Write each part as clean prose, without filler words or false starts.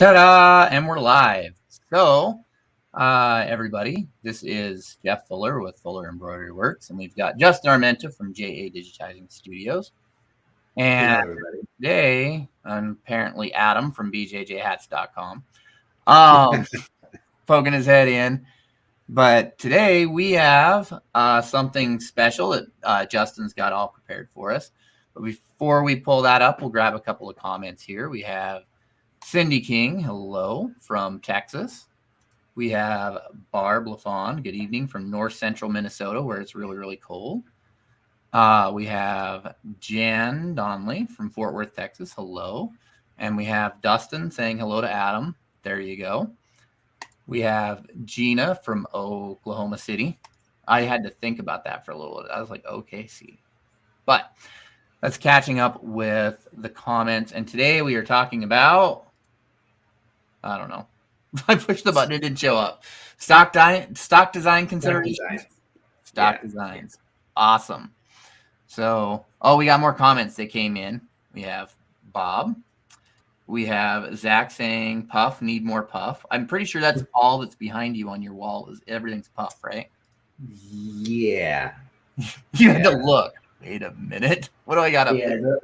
Ta-da! And we're live. So, everybody, this is Jeff Fuller with Fuller Embroidery Works, and we've got Justin Armenta from JA Digitizing Studios. And Hello, everybody. today, apparently Adam from bjjhats.com, um, poking his head in. But today we have something special that Justin's got all prepared for us. But before we pull that up, we'll grab a couple of comments here. We have Cindy King, hello, from Texas. We have Barb LaFawn, good evening, from north central Minnesota, where it's really, really cold. We have Jan Donnelly from Fort Worth, Texas, hello. And we have Dustin saying hello to Adam. There you go. We have Gina from Oklahoma City. I had to think about that for a little bit. I was like, OKC. But that's catching up with the comments. And today we are talking about, I don't know. I pushed the button, it didn't show up. Stock design considerations. Stock designs. Awesome. So, we got more comments that came in. We have Bob. We have Zach saying puff, need more puff. I'm pretty sure that's all that's behind you on your wall is everything's puff, right? Yeah. You had to look. Wait a minute. What do I got up there?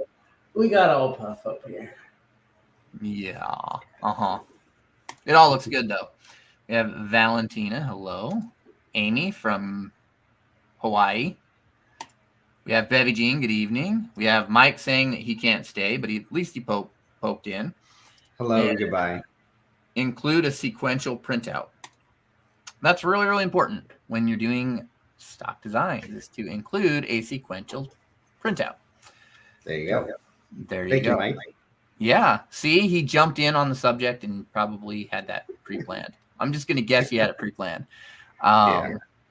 We got all puff up here. Yeah. Uh-huh. It all looks good, though. We have Valentina. Hello. Amy from Hawaii. We have Bevy Jean. Good evening. We have Mike saying that he can't stay, but at least he poked in. Hello and goodbye. Include a sequential printout. That's really, really important when you're doing stock designs, is to include a sequential printout. There you go. There you Thank go. you, Mike. Yeah. See, he jumped in on the subject and probably had that pre-planned. I'm just going to guess he had it pre-planned.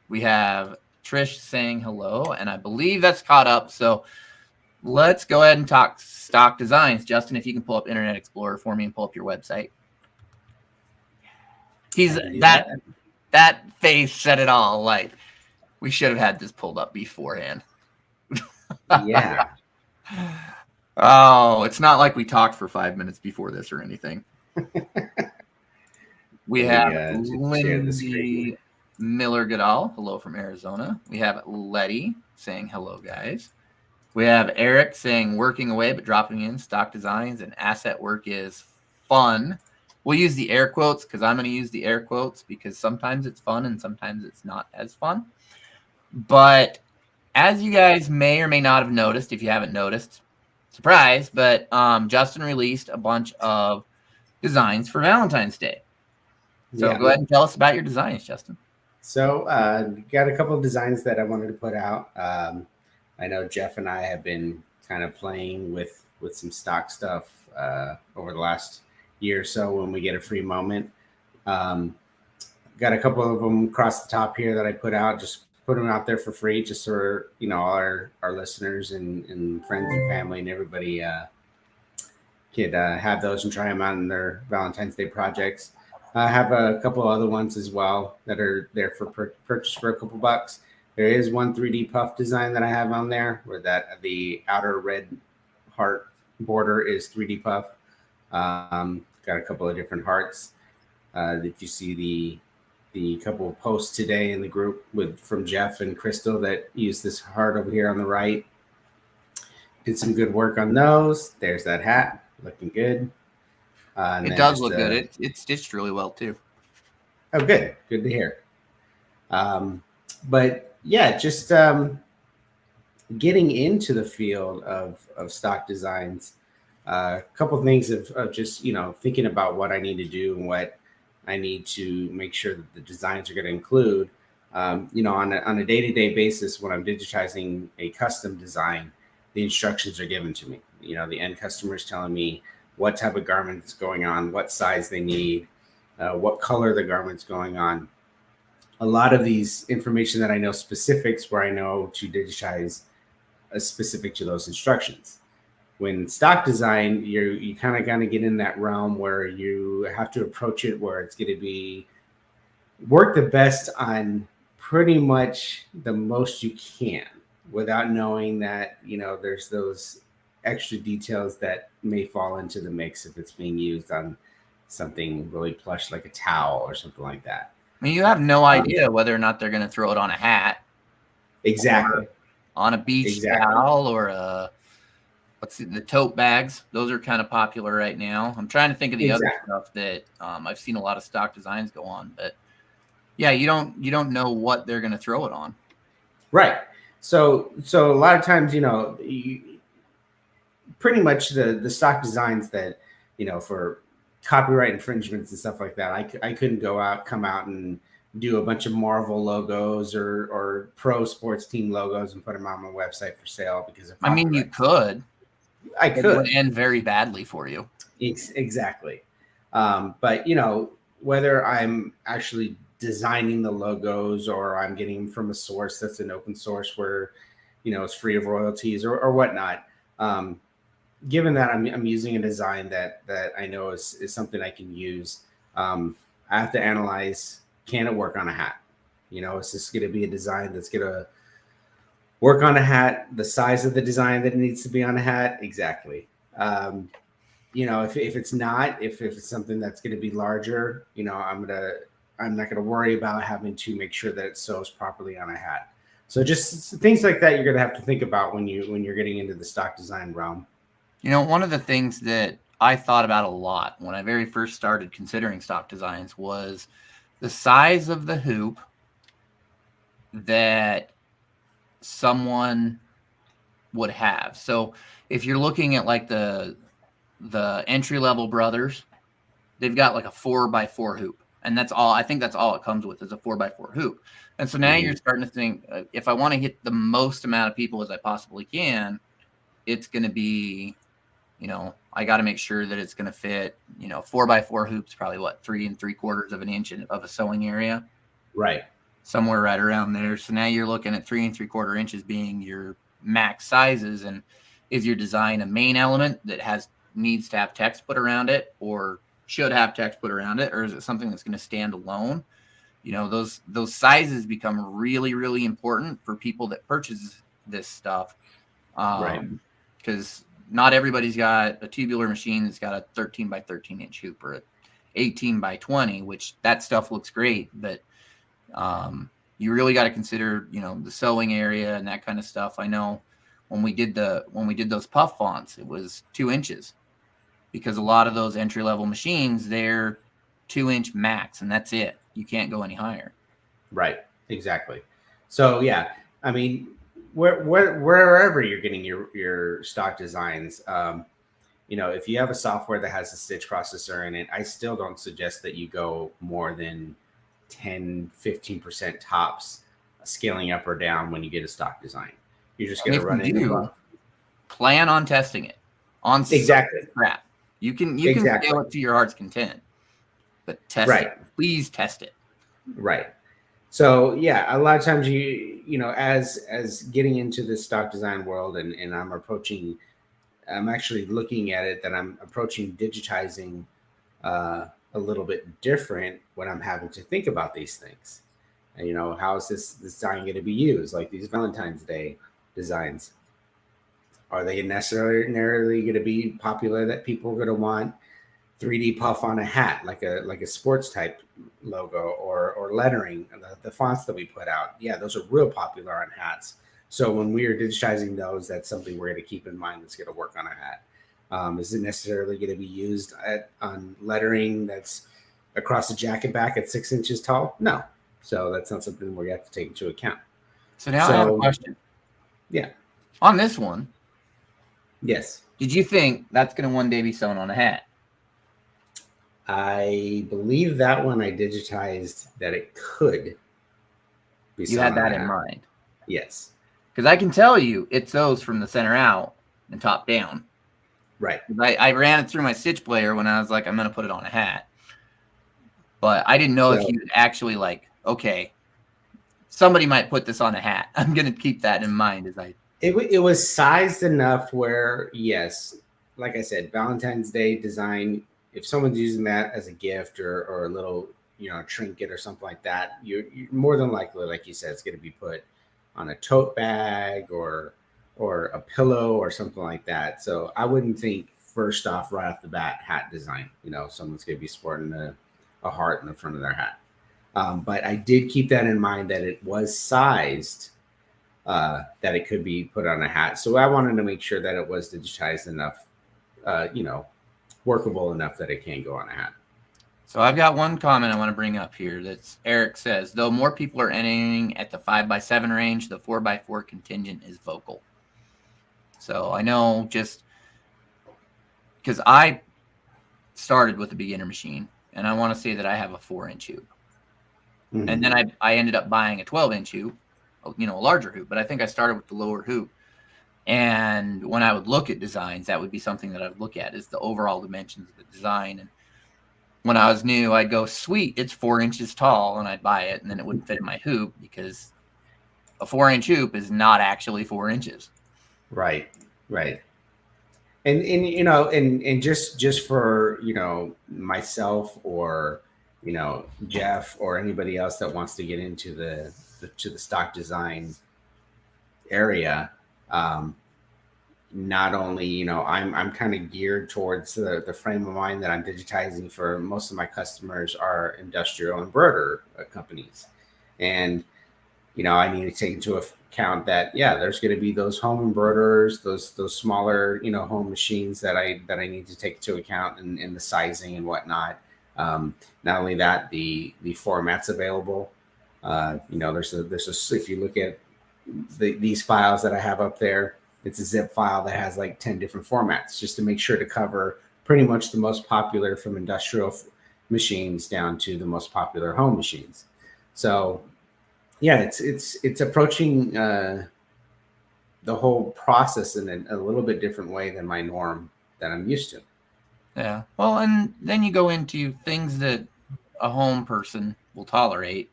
We have Trish saying hello, and I believe that's caught up. So let's go ahead and talk stock designs. Justin, if you can pull up Internet Explorer for me and pull up your website. That face said it all. Like, we should have had this pulled up beforehand. Yeah. Oh, it's not like we talked for 5 minutes before this or anything. We have Lindsay Miller-Goodall. Hello from Arizona. We have Letty saying hello, guys. We have Eric saying working away but dropping in stock designs and asset work is fun. We'll use the air quotes because I'm going to use the air quotes because sometimes it's fun and sometimes it's not as fun. But as you guys may or may not have noticed, if you haven't noticed, surprise, but Justin released a bunch of designs for Valentine's Day. So go ahead and tell us about your designs, Justin. So got a couple of designs that I wanted to put out. I know Jeff and I have been kind of playing with some stock stuff over the last year or so when we get a free moment. Got a couple of them across the top here that I put out, just put them out there for free, just so our listeners and friends and family and everybody could have those and try them out in their Valentine's Day projects. I have a couple other ones as well that are there for purchase for a couple bucks. There is one 3D puff design that I have on there where the outer red heart border is 3D puff. Got a couple of different hearts. Did you see the couple of posts today in the group from Jeff and Crystal that used this heart over here on the right? Did some good work on those. There's that hat, looking good. It does look good. It's stitched really well too. Oh, good to hear. But yeah, just getting into the field of stock designs. A couple of things of just thinking about what I need to do and what I need to make sure that the designs are going to include. On a day-to-day basis, when I'm digitizing a custom design, the instructions are given to me. The end customer is telling me what type of garment is going on, what size they need, what color the garment's going on. A lot of these information that I know specifics where I know to digitize specific to those instructions. When stock design, you kind of get in that realm where you have to approach it where it's going to be work the best on pretty much the most you can without knowing that, there's those extra details that may fall into the mix if it's being used on something really plush like a towel or something like that. I mean, you have no idea whether or not they're going to throw it on a hat, Exactly. on a beach towel, or the tote bags. Those are kind of popular right now. I'm trying to think of the other stuff that I've seen a lot of stock designs go on, but yeah, you don't know what they're going to throw it on. Right. So a lot of times, pretty much the stock designs that, for copyright infringements and stuff like that, I couldn't come out and do a bunch of Marvel logos or pro sports team logos and put them on my website for sale because of copyright. I mean, you could. I could. It would end very badly for you. Exactly. But, whether I'm actually designing the logos or I'm getting them from a source that's an open source where, it's free of royalties or whatnot. Given that I'm using a design that I know is something I can use, I have to analyze, can it work on a hat? Is this going to be a design that's going to work on a hat, the size of the design that it needs to be on a hat? Exactly. If it's not, if it's something that's going to be larger, I'm not going to worry about having to make sure that it sews properly on a hat. So just things like that you're going to have to think about when you're getting into the stock design realm. One of the things that I thought about a lot when I very first started considering stock designs was the size of the hoop that someone would have. So if you're looking at like the entry-level brothers, they've got like a 4x4 hoop. And that's all. I think that's all it comes with is a 4x4 hoop. And so now you're starting to think, if I want to hit the most amount of people as I possibly can, it's going to be, I got to make sure that it's going to fit, 4x4 hoops, probably 3 3/4 of an inch of a sewing area. Right. Somewhere right around there. So now you're looking at 3 3/4 inches being your max sizes. And is your design a main element that needs to have text put around it, or should have text put around it, or is it something that's going to stand alone? Those sizes become really, really important for people that purchase this stuff. Right. Because not everybody's got a tubular machine that's got a 13 by 13 inch hoop or a 18 by 20, which that stuff looks great, but you really got to consider, the sewing area and that kind of stuff. I know when we did those puff fonts, it was 2 inches, because a lot of those entry-level machines, they're 2-inch max, and that's it. You can't go any higher. Right. Exactly. So yeah, I mean, wherever you're getting your stock designs, if you have a software that has a stitch processor in it, I still don't suggest that you go more than 10-15% tops scaling up or down when you get a stock design. You're just going to run into plan on testing it on crap. You can scale it to your heart's content, but test it. Please test it. Right. So yeah, a lot of times as getting into the stock design world, and I'm actually looking at it that I'm approaching digitizing a little bit different when I'm having to think about these things. And, how is this design going to be used? Like these Valentine's Day designs, are they necessarily going to be popular that people are going to want 3D puff on a hat, like a sports type logo or lettering, the fonts that we put out? Yeah, those are real popular on hats. So when we are digitizing those, that's something we're going to keep in mind that's going to work on a hat. Is it necessarily going to be used on lettering that's across the jacket back at 6 inches tall? No. So that's not something we have to take into account. So now I have a question. Yeah. On this one. Yes. Did you think that's going to one day be sewn on a hat? I believe that one I digitized that it could be. You had that in mind? Yes. Because I can tell you it sews from the center out and top down. Right. I ran it through my stitch player when I was like, I'm going to put it on a hat. But I didn't know if you actually okay, somebody might put this on a hat. I'm going to keep that in mind as I. It was sized enough where, yes, like I said, Valentine's Day design, if someone's using that as a gift or a little, trinket or something like that, you're more than likely, like you said, it's going to be put on a tote bag or a pillow or something like that. So I wouldn't think first off, right off the bat, hat design. Someone's going to be sporting a heart in the front of their hat. But I did keep that in mind that it was sized that it could be put on a hat. So I wanted to make sure that it was digitized enough, workable enough that it can go on a hat. So I've got one comment I want to bring up here. That's Eric says, though more people are entering at the 5x7 range, the 4x4 contingent is vocal. So I know, just because I started with a beginner machine, and I want to say that I have a 4-inch hoop. Mm-hmm. And then I ended up buying a 12-inch hoop, a larger hoop, but I think I started with the lower hoop. And when I would look at designs, that would be something that I would look at, is the overall dimensions of the design. And when I was new, I'd go, sweet, it's 4 inches tall, and I'd buy it, and then it wouldn't fit in my hoop because a 4-inch hoop is not actually 4 inches. Right. And just for, myself or, Jeff or anybody else that wants to get into the stock design area, not only, I'm kind of geared towards the frame of mind that I'm digitizing for. Most of my customers are industrial embroiderer companies. And, I need to take into account that, there's going to be those home embroiderers, those smaller, home machines that I need to take into account in the sizing and whatnot. Not only that, the formats available, there's a, if you look at these files that I have up there, it's a zip file that has like 10 different formats, just to make sure to cover pretty much the most popular, from industrial machines down to the most popular home machines. So it's approaching the whole process in a little bit different way than my norm that I'm used to. Yeah. Well, and then you go into things that a home person will tolerate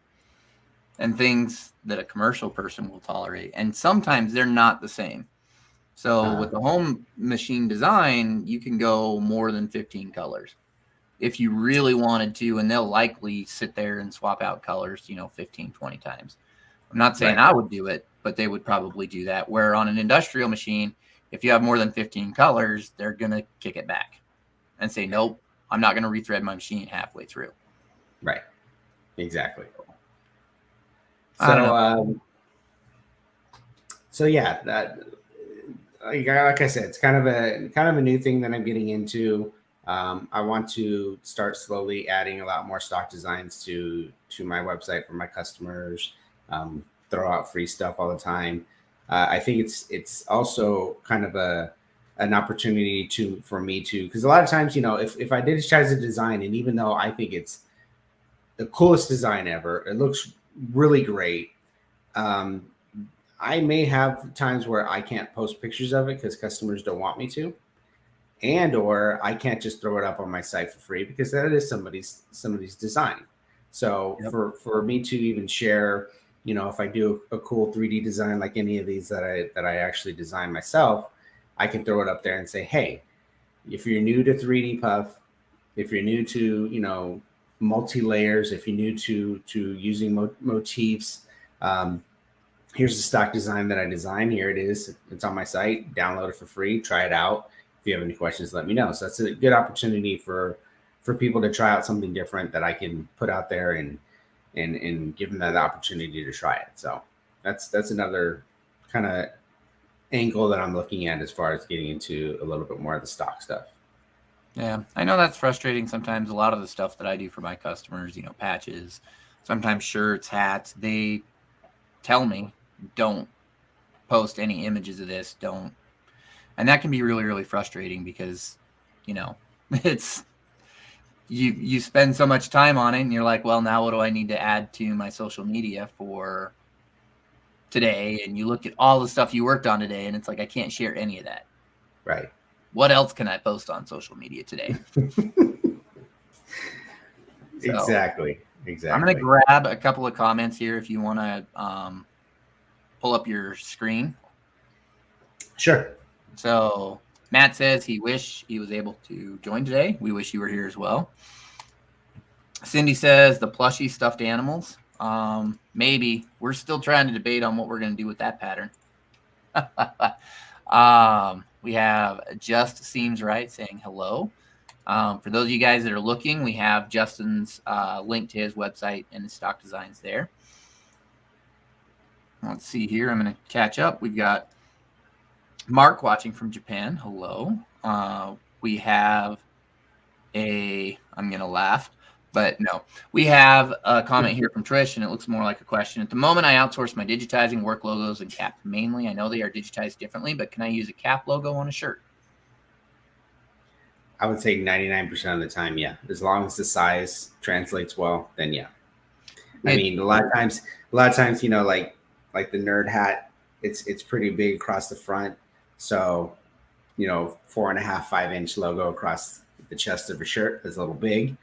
and things that a commercial person will tolerate. And sometimes they're not the same. So with the home machine design, you can go more than 15 colors if you really wanted to, and they'll likely sit there and swap out colors, 15, 20 times. I'm not saying I would do it, but they would probably do that. Where on an industrial machine, if you have more than 15 colors, they're going to kick it back and say, nope, I'm not going to rethread my machine halfway through. Right. Exactly. So that, like I said, it's kind of a new thing that I'm getting into. I want to start slowly adding a lot more stock designs to my website for my customers. Throw out free stuff all the time. I think it's also kind of an opportunity for me to, because a lot of times, if I digitize a design, and even though I think it's the coolest design ever, it looks really great. I may have times where I can't post pictures of it because customers don't want me to, or I can't just throw it up on my site for free because that is somebody's design. So for me to even share, if I do a cool 3D design like any of these that I actually design myself, I can throw it up there and say, hey, if you're new to 3D Puff, if you're new to multi-layers, if you're new to using motifs, here's the stock design that I designed. Here it is. It's on my site. Download it for free. Try it out. If you have any questions, let me know. So that's a good opportunity for people to try out something different that I can put out there and give them that opportunity to try it. So that's another kind of angle that I'm looking at as far as getting into a little bit more of the stock stuff. Yeah, I know that's frustrating sometimes. A lot of the stuff that I do for my customers, patches, sometimes shirts, hats, they tell me, don't post any images of this, don't. And that can be really, really frustrating because, it's, you spend so much time on it and you're like, well, now what do I need to add to my social media for today? And you look at all the stuff you worked on today and it's like, I can't share any of that. Right. What else can I post on social media today? Exactly. I'm going to grab a couple of comments here if you want to pull up your screen. Sure. So Matt says he wish he was able to join today. We wish you were here as well. Cindy says the plushy stuffed animals. Maybe. We're still trying to debate on what we're going to do with that pattern. We have Just Seems Right saying hello. For those of you guys that are looking, we have Justin's link to his website and his stock designs there. Let's see here. I'm going to catch up. We've got Mark watching from Japan. Hello. We have I'm going to laugh, but no. We have a comment here from Trish, and it looks more like a question. At the moment, I outsource my digitizing, work logos, and caps mainly. I know they are digitized differently, but can I use a cap logo on a shirt? I would say 99% of the time, yeah. As long as the size translates well, then yeah. I mean, a lot of times, you know, like the nerd hat, it's pretty big across the front. So, you know, 4.5, 5-inch logo across the chest of a shirt is a little big.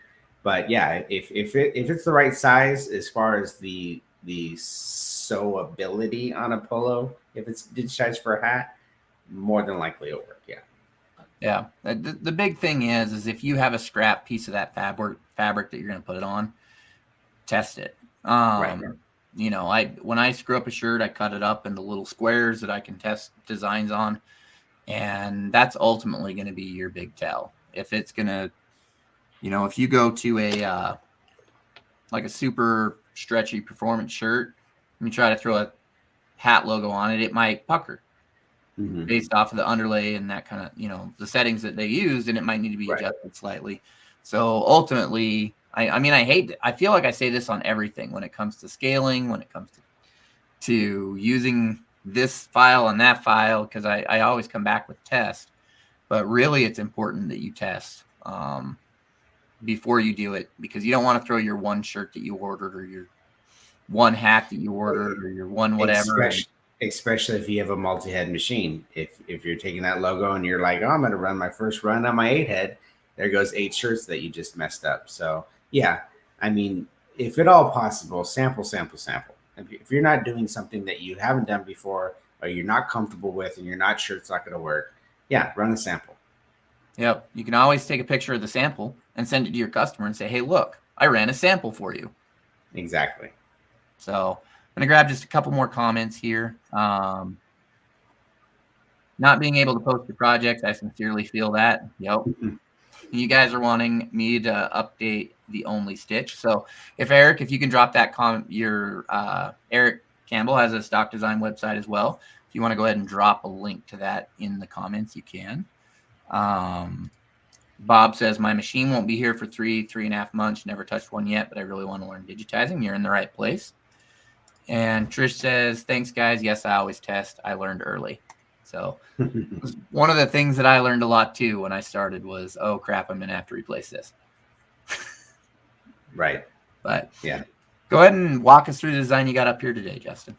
But yeah, if it's the right size as far as the sewability on a polo, if it's digitized for a hat, more than likely it'll work. Yeah. Yeah. The big thing is if you have a scrap piece of that fabric that you're going to put it on, test it. Right. You know, when I screw up a shirt, I cut it up into little squares that I can test designs on, and that's ultimately going to be your big tell. If it's going to, you know, if you go to a like a super stretchy performance shirt and you try to throw a hat logo on it, it might pucker based off of the underlay and that kind of, you know, the settings that they used, and it might need to be adjusted slightly. So ultimately, I mean, I feel like I say this on everything when it comes to scaling, when it comes to using this file and that file, because I always come back with test, but really it's important that you test before you do it, because you don't want to throw your one shirt that you ordered or your one hat that you ordered or your one whatever. Especially if you have a multi-head machine. If you're taking that logo and you're like, oh, I'm going to run my first run on my 8-head, there goes 8 shirts that you just messed up. So yeah, I mean, if at all possible, sample. If you're not doing something that you haven't done before or you're not comfortable with and you're not sure it's not going to work, yeah, run a sample. Yep. You can always take a picture of the sample and send it to your customer and say, hey, look, I ran a sample for you. Exactly. So I'm going to grab just a couple more comments here. Not being able to post your projects, I sincerely feel that. Yep. You guys are wanting me to update the Only Stitch. So if you can drop that comment, Eric Campbell has a stock design website as well. If you want to go ahead and drop a link to that in the comments, you can. Bob says, my machine won't be here for 3.5 months. Never touched one yet, but I really want to learn digitizing. You're in the right place. And Trish says, thanks, guys. Yes, I always test. I learned early. So one of the things that I learned a lot, too, when I started was, oh, crap, I'm going to have to replace this. Right. But yeah, go ahead and walk us through the design you got up here today, Justin.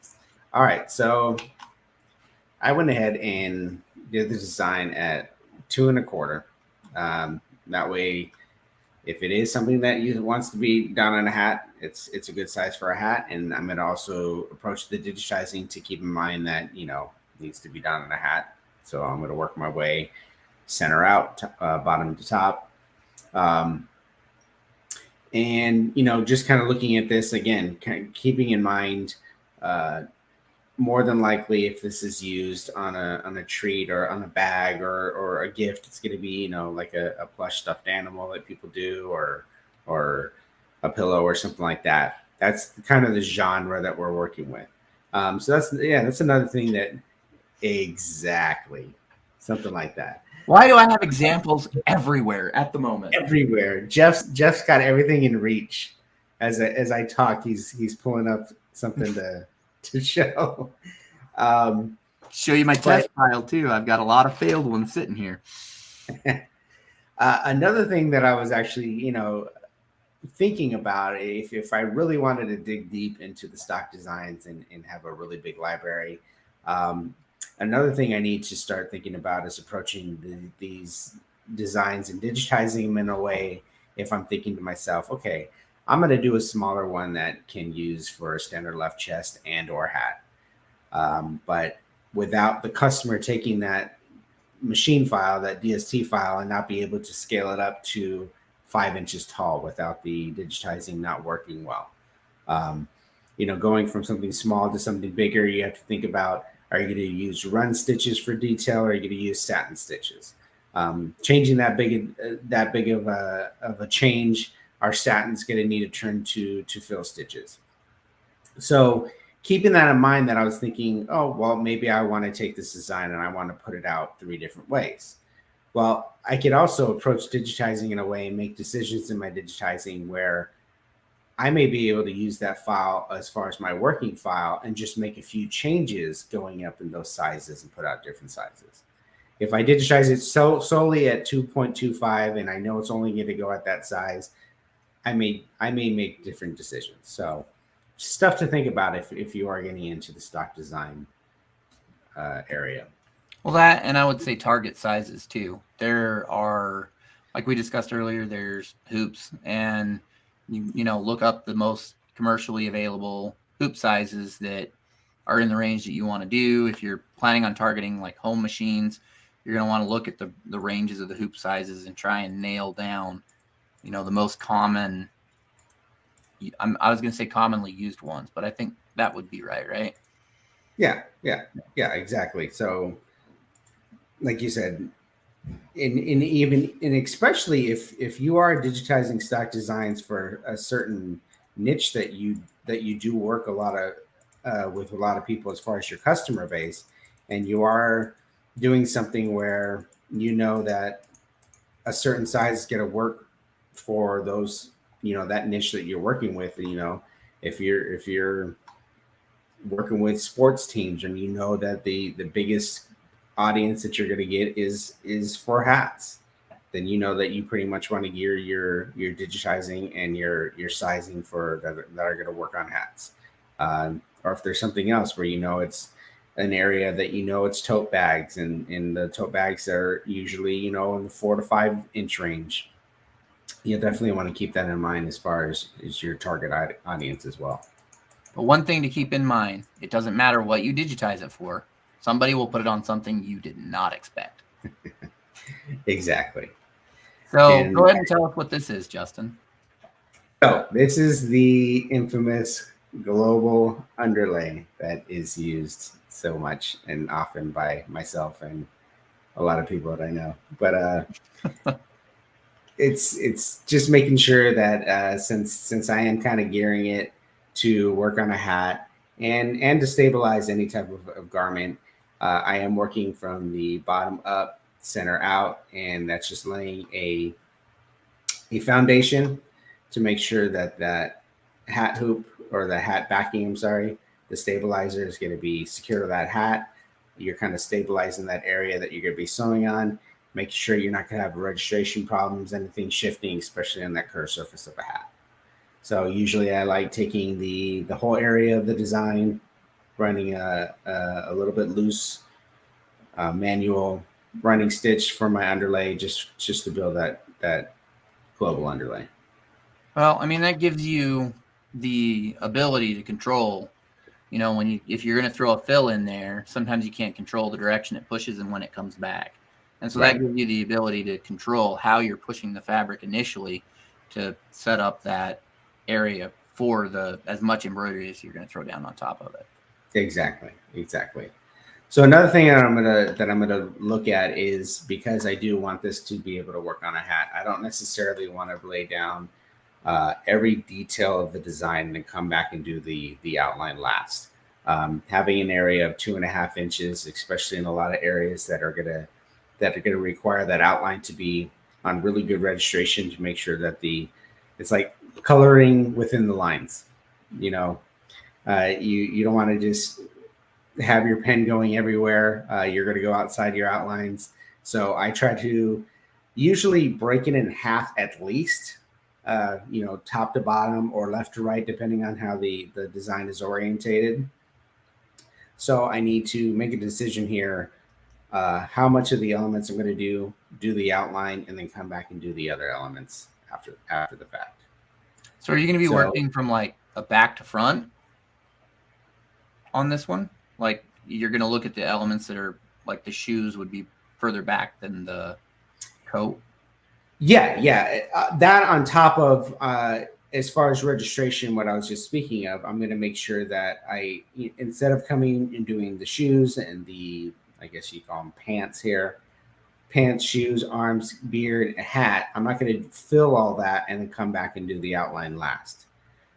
All right. So I went ahead and did the design at 2.25. That way, if it is something that wants to be done on a hat, it's a good size for a hat. And I'm going to also approach the digitizing to keep in mind that, you know, needs to be done on a hat. So I'm going to work my way center out, bottom to top. And, you know, just kind of looking at this again, kind of keeping in mind, more than likely, if this is used on a treat or on a bag or a gift, it's going to be, you know, like a plush stuffed animal that people do, or a pillow or something like that. That's kind of the genre that we're working with. So that's another thing that exactly something like that. Why do I have examples everywhere at the moment? Everywhere. Jeff's got everything in reach. As I talk, he's pulling up something to show. Show you my test file too. I've got a lot of failed ones sitting here. Another thing that I was actually, you know, thinking about, if I really wanted to dig deep into the stock designs and have a really big library, another thing I need to start thinking about is approaching these designs and digitizing them in a way. If I'm thinking to myself, okay, I'm going to do a smaller one that can use for a standard left chest and or hat. But without the customer taking that machine file, that DST file, and not be able to scale it up to 5 inches tall without the digitizing not working well. You know, going from something small to something bigger, you have to think about, Are you going to use run stitches for detail, or are you going to use satin stitches? Changing that big of a change, our satin's going to need to turn to fill stitches. So keeping that in mind, that I was thinking, oh, well, maybe I want to take this design and I want to put it out 3 different ways. Well, I could also approach digitizing in a way and make decisions in my digitizing where I may be able to use that file as far as my working file and just make a few changes going up in those sizes and put out different sizes. If I digitize it solely at 2.25 and I know it's only going to go at that size, I may make different decisions. So stuff to think about if you are getting into the stock design area. Well, that, and I would say target sizes too. There are, like we discussed earlier, there's hoops, and you know, look up the most commercially available hoop sizes that are in the range that you want to do. If you're planning on targeting like home machines, you're going to want to look at the ranges of the hoop sizes and try and nail down, you know, the most common. I was going to say commonly used ones, but I think that would be right? Yeah, exactly. So, like you said, especially if you are digitizing stock designs for a certain niche that you do work a lot of with a lot of people as far as your customer base, and you are doing something where you know that a certain size is going to work for those, you know, that niche that you're working with. You know, if you're working with sports teams and you know that the biggest audience that you're going to get is for hats, then you know that you pretty much want to gear your digitizing and your sizing for that are going to work on hats. Or if there's something else where you know it's an area that you know it's tote bags, and the tote bags are usually, you know, in the 4 to 5 inch range, you definitely want to keep that in mind as far as your target audience as well. But one thing to keep in mind, it doesn't matter what you digitize it for. Somebody will put it on something you did not expect. Exactly. So go ahead and tell us what this is, Justin. So this is the infamous global underlay that is used so much and often by myself and a lot of people that I know. But it's just making sure that since I am kind of gearing it to work on a hat and to stabilize any type of garment, I am working from the bottom up, center out, and that's just laying a foundation to make sure that hat hoop, or the hat backing, I'm sorry, the stabilizer is going to be secure to that hat. You're kind of stabilizing that area that you're going to be sewing on, making sure you're not going to have registration problems, anything shifting, especially on that curved surface of a hat. So usually I like taking the whole area of the design, running a little bit loose manual running stitch for my underlay, just to build that global underlay. Well, I mean, that gives you the ability to control, you know, if you're going to throw a fill in there, sometimes you can't control the direction it pushes and when it comes back. And so that gives you the ability to control how you're pushing the fabric initially to set up that area for as much embroidery as you're going to throw down on top of it. Exactly. So another thing that I'm gonna look at is, because I do want this to be able to work on a hat, I don't necessarily want to lay down every detail of the design and then come back and do the outline last. Having an area of 2.5 inches, especially in a lot of areas that are gonna require that outline to be on really good registration, to make sure that it's like coloring within the lines. You know, you don't want to just have your pen going everywhere. You're going to go outside your outlines. So I try to usually break it in half at least, you know, top to bottom or left to right, depending on how the design is orientated. So I need to make a decision here, how much of the elements I'm going to do the outline, and then come back and do the other elements after the fact. So are you going to be working from like a back to front on this one? Like, you're going to look at the elements that are like the shoes would be further back than the coat? Yeah. That on top of as far as registration, what I was just speaking of, I'm going to make sure that instead of coming and doing the shoes and the, I guess you call them pants here, pants, shoes, arms, beard, a hat, I'm not going to fill all that and then come back and do the outline last.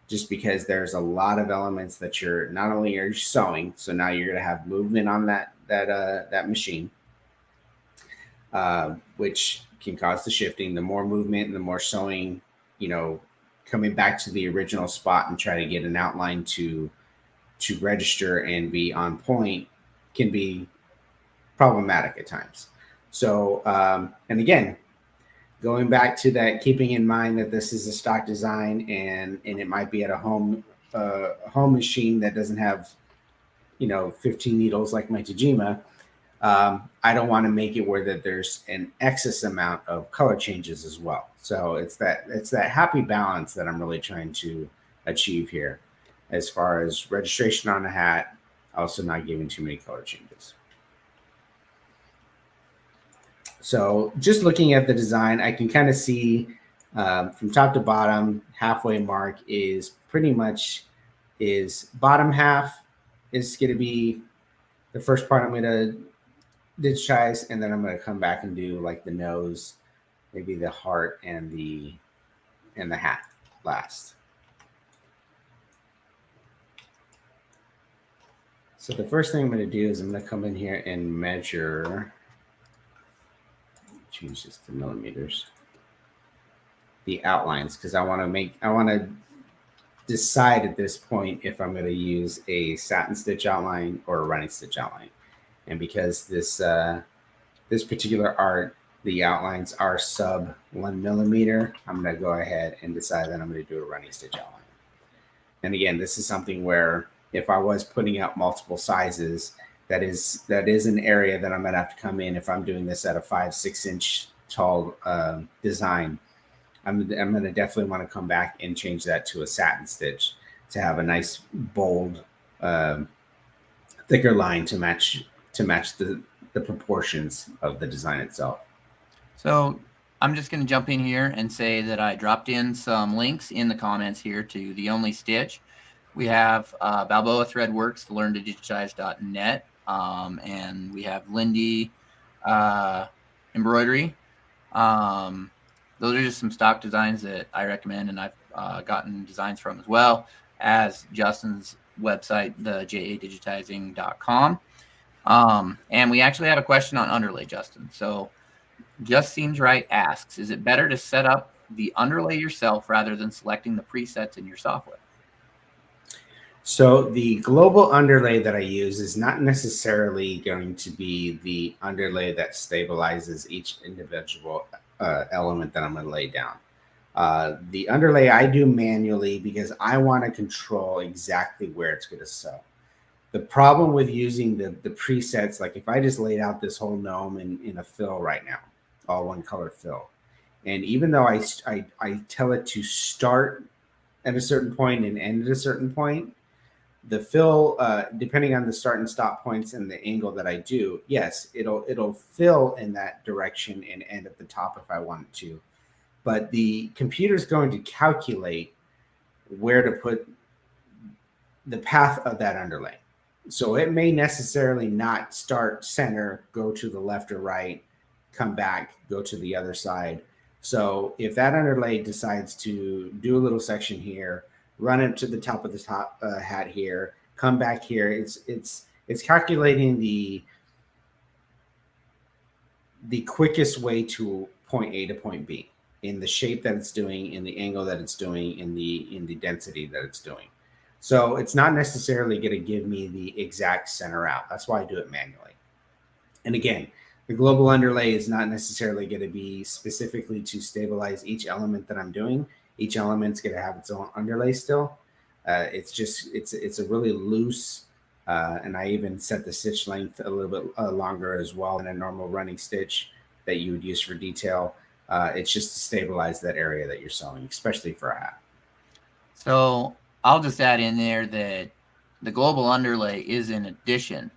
Just because there's a lot of elements that you're not only are you sewing, so now you're going to have movement on that machine, which can cause the shifting. The more movement and the more sewing, coming back to the original spot and try to get an outline to register and be on point can be problematic at times. So, and again, going back to that, keeping in mind that this is a stock design and it might be at a home machine that doesn't have 15 needles like my Tajima. I don't want to make it where that there's an excess amount of color changes as well. So it's that happy balance that I'm really trying to achieve here, as far as registration on a hat, also not giving too many color changes. So just looking at the design, I can kind of see from top to bottom, halfway mark is pretty much bottom half is going to be the first part I'm going to digitize, and then I'm going to come back and do like the nose, maybe the heart and the hat last. So the first thing I'm going to do is I'm going to come in here and measure, change this to millimeters, the outlines, because I want to decide at this point if I'm going to use a satin stitch outline or a running stitch outline. And because this particular art, the outlines are sub 1 millimeter, I'm going to go ahead and decide that I'm going to do a running stitch outline. And again, this is something where if I was putting out multiple sizes, that is an area that I'm going to have to come in. If I'm doing this at a 5-6 inch tall design, I'm going to definitely want to come back and change that to a satin stitch to have a nice bold, thicker line to match the proportions of the design itself. So I'm just going to jump in here and say that I dropped in some links in the comments here to The Only Stitch. We have Balboa Threadworks, to learn to digitize.net, and we have Lindy Embroidery. Those are just some stock designs that I recommend, and I've gotten designs from, as well as Justin's website, the jadigitizing.com. And we actually have a question on Underlay, Justin. So Just Seems Right asks, is it better to set up the underlay yourself rather than selecting the presets in your software? So the global underlay that I use is not necessarily going to be the underlay that stabilizes each individual element that I'm going to lay down. The underlay I do manually because I want to control exactly where it's going to sew. The problem with using the presets, like if I just laid out this whole gnome in a fill right now, all one color fill, and even though I tell it to start at a certain point and end at a certain point, the fill, depending on the start and stop points and the angle that I do, yes, it'll fill in that direction and end at the top if I want it to. But the computer's going to calculate where to put the path of that underlay. So it may necessarily not start center, go to the left or right, come back, go to the other side. So if that underlay decides to do a little section here, run it to the top of the top hat here, come back here, it's calculating the quickest way to point A to point B in the shape that it's doing, in the angle that it's doing, in the density that it's doing. So it's not necessarily going to give me the exact center out. That's why I do it manually. And again, the global underlay is not necessarily going to be specifically to stabilize each element that I'm doing. Each element's going to have its own underlay still. It's a really loose, and I even set the stitch length a little bit longer as well than a normal running stitch that you would use for detail. It's just to stabilize that area that you're sewing, especially for a hat. So I'll just add in there that the global underlay is in addition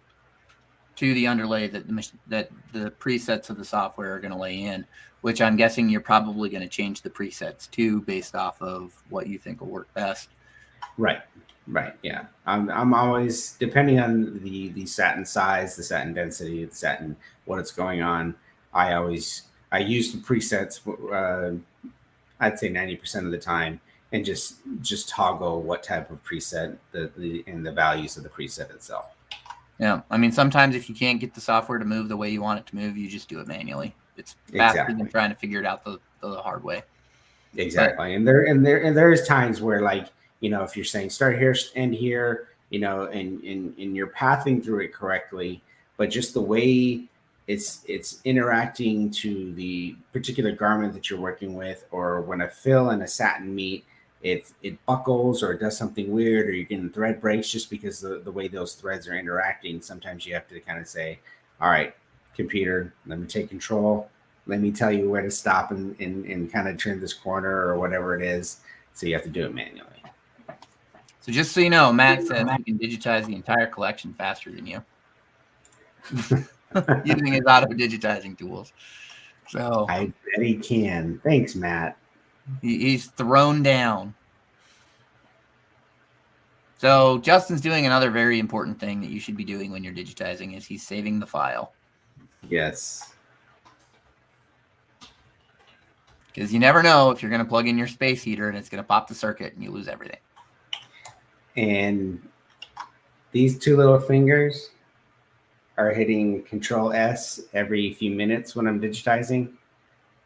to the underlay that the presets of the software are going to lay in, which I'm guessing you're probably going to change the presets too based off of what you think will work best. Right. Yeah. I'm always, depending on the satin size, the satin density, the satin, what it's going on. I use the presets. I'd say 90% of the time, and just toggle what type of preset and the values of the preset itself. Yeah, I mean, sometimes if you can't get the software to move the way you want it to move, you just do it manually. It's faster than trying to figure it out the hard way. Exactly. And there is times where, like, if you're saying start here, end here, and you're pathing through it correctly, but just the way it's interacting to the particular garment that you're working with, or when a fill and a satin meet, it buckles or it does something weird, or you're getting thread breaks just because the way those threads are interacting. Sometimes you have to kind of say, all right, computer, let me take control. Let me tell you where to stop and kind of trim this corner or whatever it is. So you have to do it manually. So just so you know, Matt says he can digitize the entire collection faster than you using his auto digitizing tools. So I bet he can. Thanks, Matt. He's thrown down. So Justin's doing another very important thing that you should be doing when you're digitizing is he's saving the file. Yes. Because you never know if you're going to plug in your space heater and it's going to pop the circuit and you lose everything. And these two little fingers are hitting Control S every few minutes when I'm digitizing.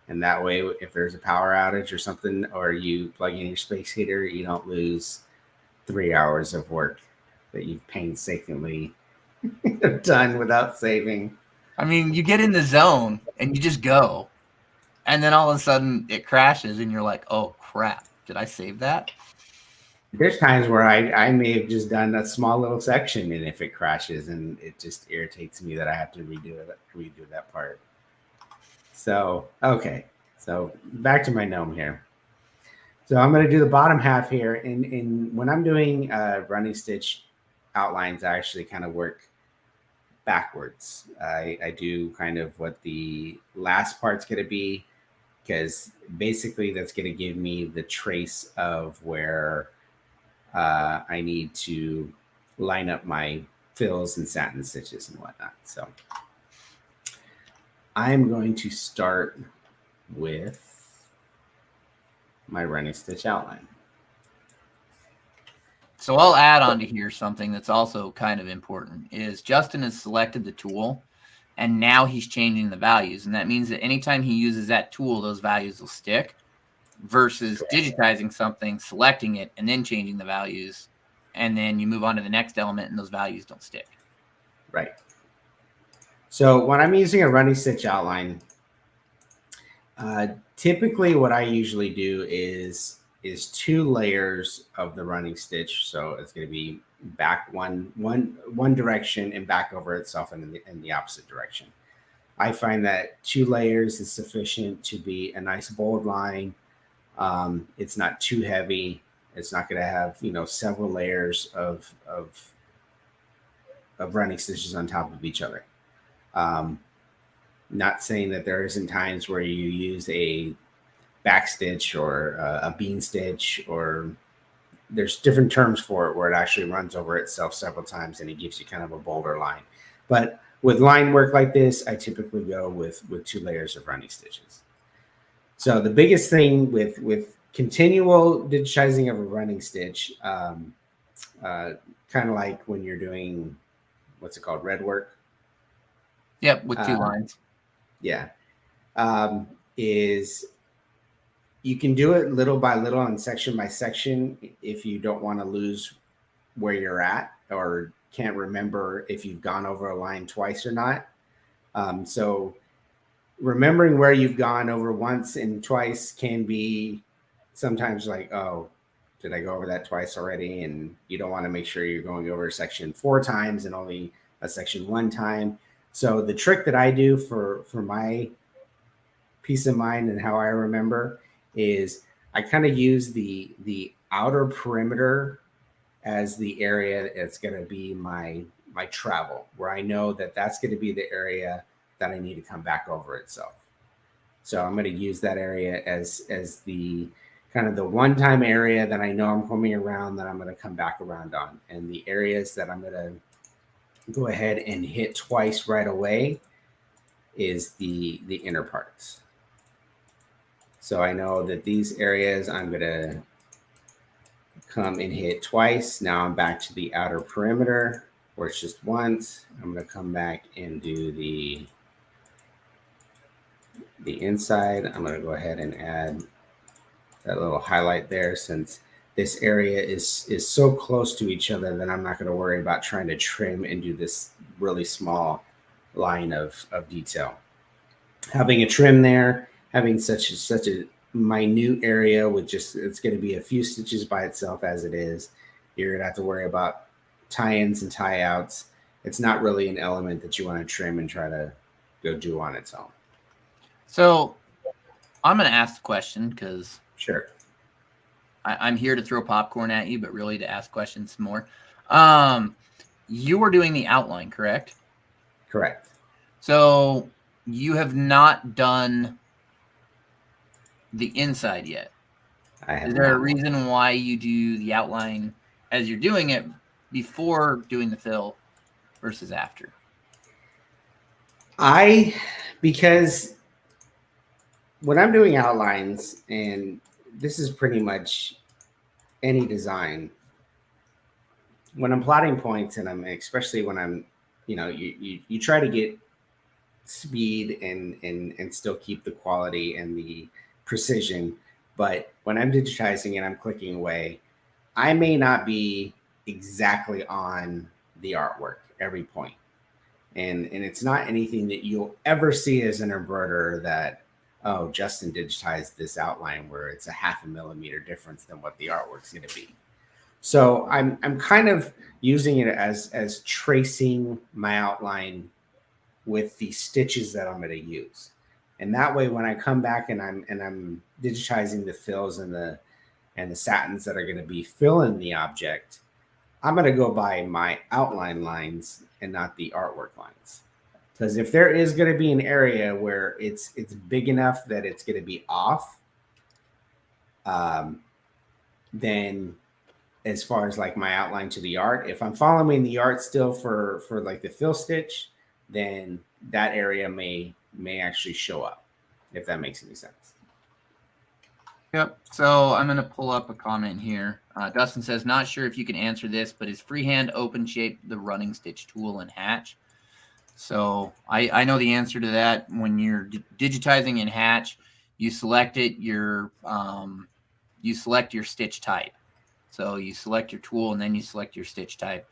And that way, if there's a power outage or something, or you plug in your space heater, you don't lose 3 hours of work that you've painstakingly done without saving. I mean, you get in the zone and you just go. And then all of a sudden it crashes and you're like, oh, crap. Did I save that? There's times where I may have just done a small little section, and if it crashes, and it just irritates me that I have to redo that part. So, okay. So back to my gnome here. So I'm going to do the bottom half here. And when I'm doing running stitch outlines, I actually kind of work backwards. I do kind of what the last part's going to be, because basically that's going to give me the trace of where I need to line up my fills and satin stitches and whatnot. So I'm going to start with my running stitch outline. So I'll add on to here something that's also kind of important is Justin has selected the tool and now he's changing the values. And that means that anytime he uses that tool, those values will stick versus digitizing something, selecting it, and then changing the values. And then you move on to the next element and those values don't stick. Right. So when I'm using a running stitch outline, typically what I usually do is 2 layers of the running stitch. So it's going to be back one direction and back over itself in the opposite direction. I find that 2 layers is sufficient to be a nice bold line. It's not too heavy. It's not going to have, several layers of running stitches on top of each other. Not saying that there isn't times where you use a back stitch or a bean stitch, or there's different terms for it where it actually runs over itself several times and it gives you kind of a bolder line. But with line work like this, I typically go with 2 layers of running stitches. So the biggest thing with continual digitizing of a running stitch, kind of like when you're doing, what's it called, red work? Yep, with 2 lines. Yeah. Is you can do it little by little and section by section if you don't want to lose where you're at or can't remember if you've gone over a line twice or not. So remembering where you've gone over once and twice can be sometimes like, oh, did I go over that twice already? And you don't want to make sure you're going over a section 4 times and only a section 1 time. So the trick that I do for my peace of mind and how I remember is I kind of use the outer perimeter as the area that's going to be my my travel, where I know that that's going to be the area that I need to come back over itself. So I'm going to use that area as the kind of the one-time area that I know I'm coming around, that I'm going to come back around on. And the areas that I'm going to go ahead and hit twice right away is the inner parts. So I know that these areas I'm going to come and hit twice. Now I'm back to the outer perimeter, where it's just once. I'm going to come back and do the inside. I'm going to go ahead and add that little highlight there, since this area is so close to each other that I'm not going to worry about trying to trim and do this really small line of detail. Having a trim there, having such a minute area with just, it's going to be a few stitches by itself as it is. You're going to have to worry about tie-ins and tie-outs. It's not really an element that you want to trim and try to go do on its own. So I'm going to ask the question because sure, I'm here to throw popcorn at you, but really to ask questions more. You were doing the outline, correct? Correct. So you have not done the inside yet. I have. Is there a reason why you do the outline as you're doing it before doing the fill versus after? Because when I'm doing outlines, and this is pretty much any design, when I'm plotting points, and especially when I'm, you try to get speed and still keep the quality and the precision. But when I'm digitizing and I'm clicking away, I may not be exactly on the artwork every point. And it's not anything that you'll ever see as an embroiderer that, oh, Justin digitized this outline where it's a 0.5 millimeter difference than what the artwork's going to be. So I'm kind of using it as tracing my outline with the stitches that I'm going to use. And that way, when I come back and I'm digitizing the fills and the satins that are going to be filling the object, I'm going to go by my outline lines and not the artwork lines. Because if there is going to be an area where it's big enough that it's going to be off, then as far as like my outline to the art, if I'm following the art still for like the fill stitch, then that area may actually show up, if that makes any sense. Yep. So I'm going to pull up a comment here. Dustin says, not sure if you can answer this, but is freehand open shape the running stitch tool in Hatch? So I know the answer to that. When you're digitizing in Hatch, you select it. You select your stitch type. So you select your tool and then you select your stitch type.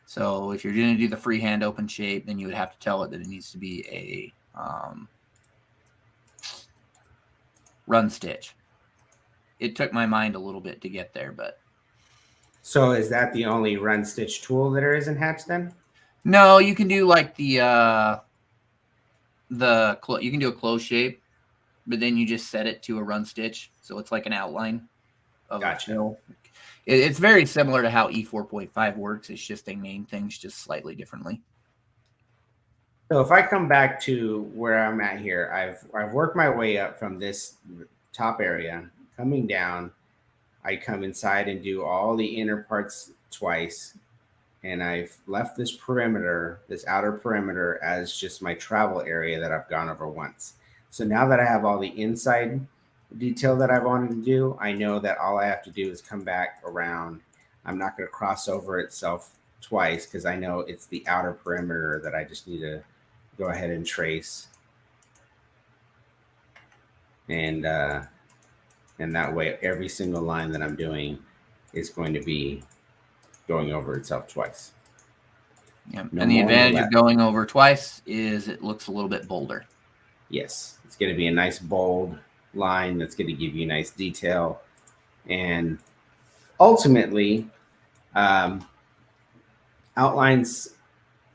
So if you're going to do the freehand open shape, then you would have to tell it that it needs to be a run stitch. It took my mind a little bit to get there, but. So is that the only run stitch tool that there is in Hatch then? No, you can do like you can do a close shape, but then you just set it to a run stitch. So it's like an outline of gotcha. a fill. It's very similar to how E4.5 works. It's just they name things just slightly differently. So if I come back to where I'm at here, I've worked my way up from this top area, coming down. I come inside and do all the inner parts twice. And I've left this perimeter, this outer perimeter, as just my travel area that I've gone over once. So now that I have all the inside detail that I wanted to do, I know that all I have to do is come back around. I'm not going to cross over itself twice because I know it's the outer perimeter that I just need to go ahead and trace. And that way, every single line that I'm doing is going to be going over itself twice. Yeah. No, and the advantage of going over twice is it looks a little bit bolder. Yes. It's going to be a nice bold line that's going to give you nice detail. And ultimately, outlines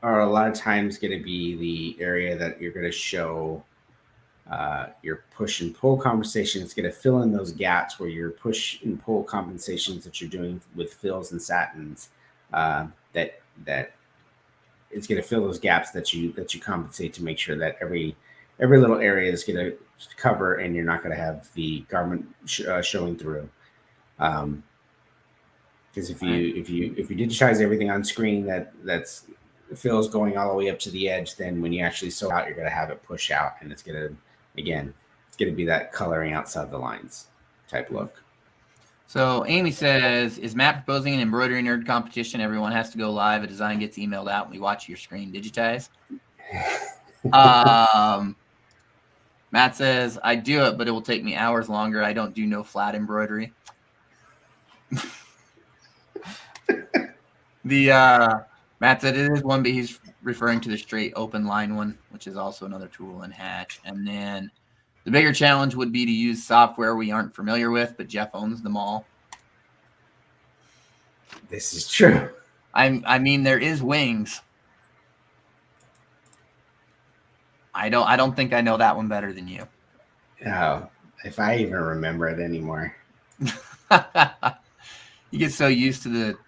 are a lot of times going to be the area that you're going to show your push and pull conversation. It's going to fill in those gaps where your push and pull compensations that you're doing with fills and satins that it's going to fill those gaps that you compensate to make sure that every little area is going to cover, and you're not going to have the garment showing through. Because if you digitize everything on screen that's fills going all the way up to the edge, then when you actually sew out, you're going to have it push out, and it's going to be that coloring outside the lines type look. So Amy says, is Matt proposing an embroidery nerd competition? Everyone has to go live. A design gets emailed out, and we watch your screen digitize. Matt says, I do it, but it will take me hours longer. I don't do no flat embroidery. Matt said it is one, but he's referring to the straight open line one, which is also another tool in Hatch. And then the bigger challenge would be to use software we aren't familiar with, but Jeff owns them all. This is true. I mean, there is Wings. I don't think I know that one better than you. Oh, if I even remember it anymore. You get so used to the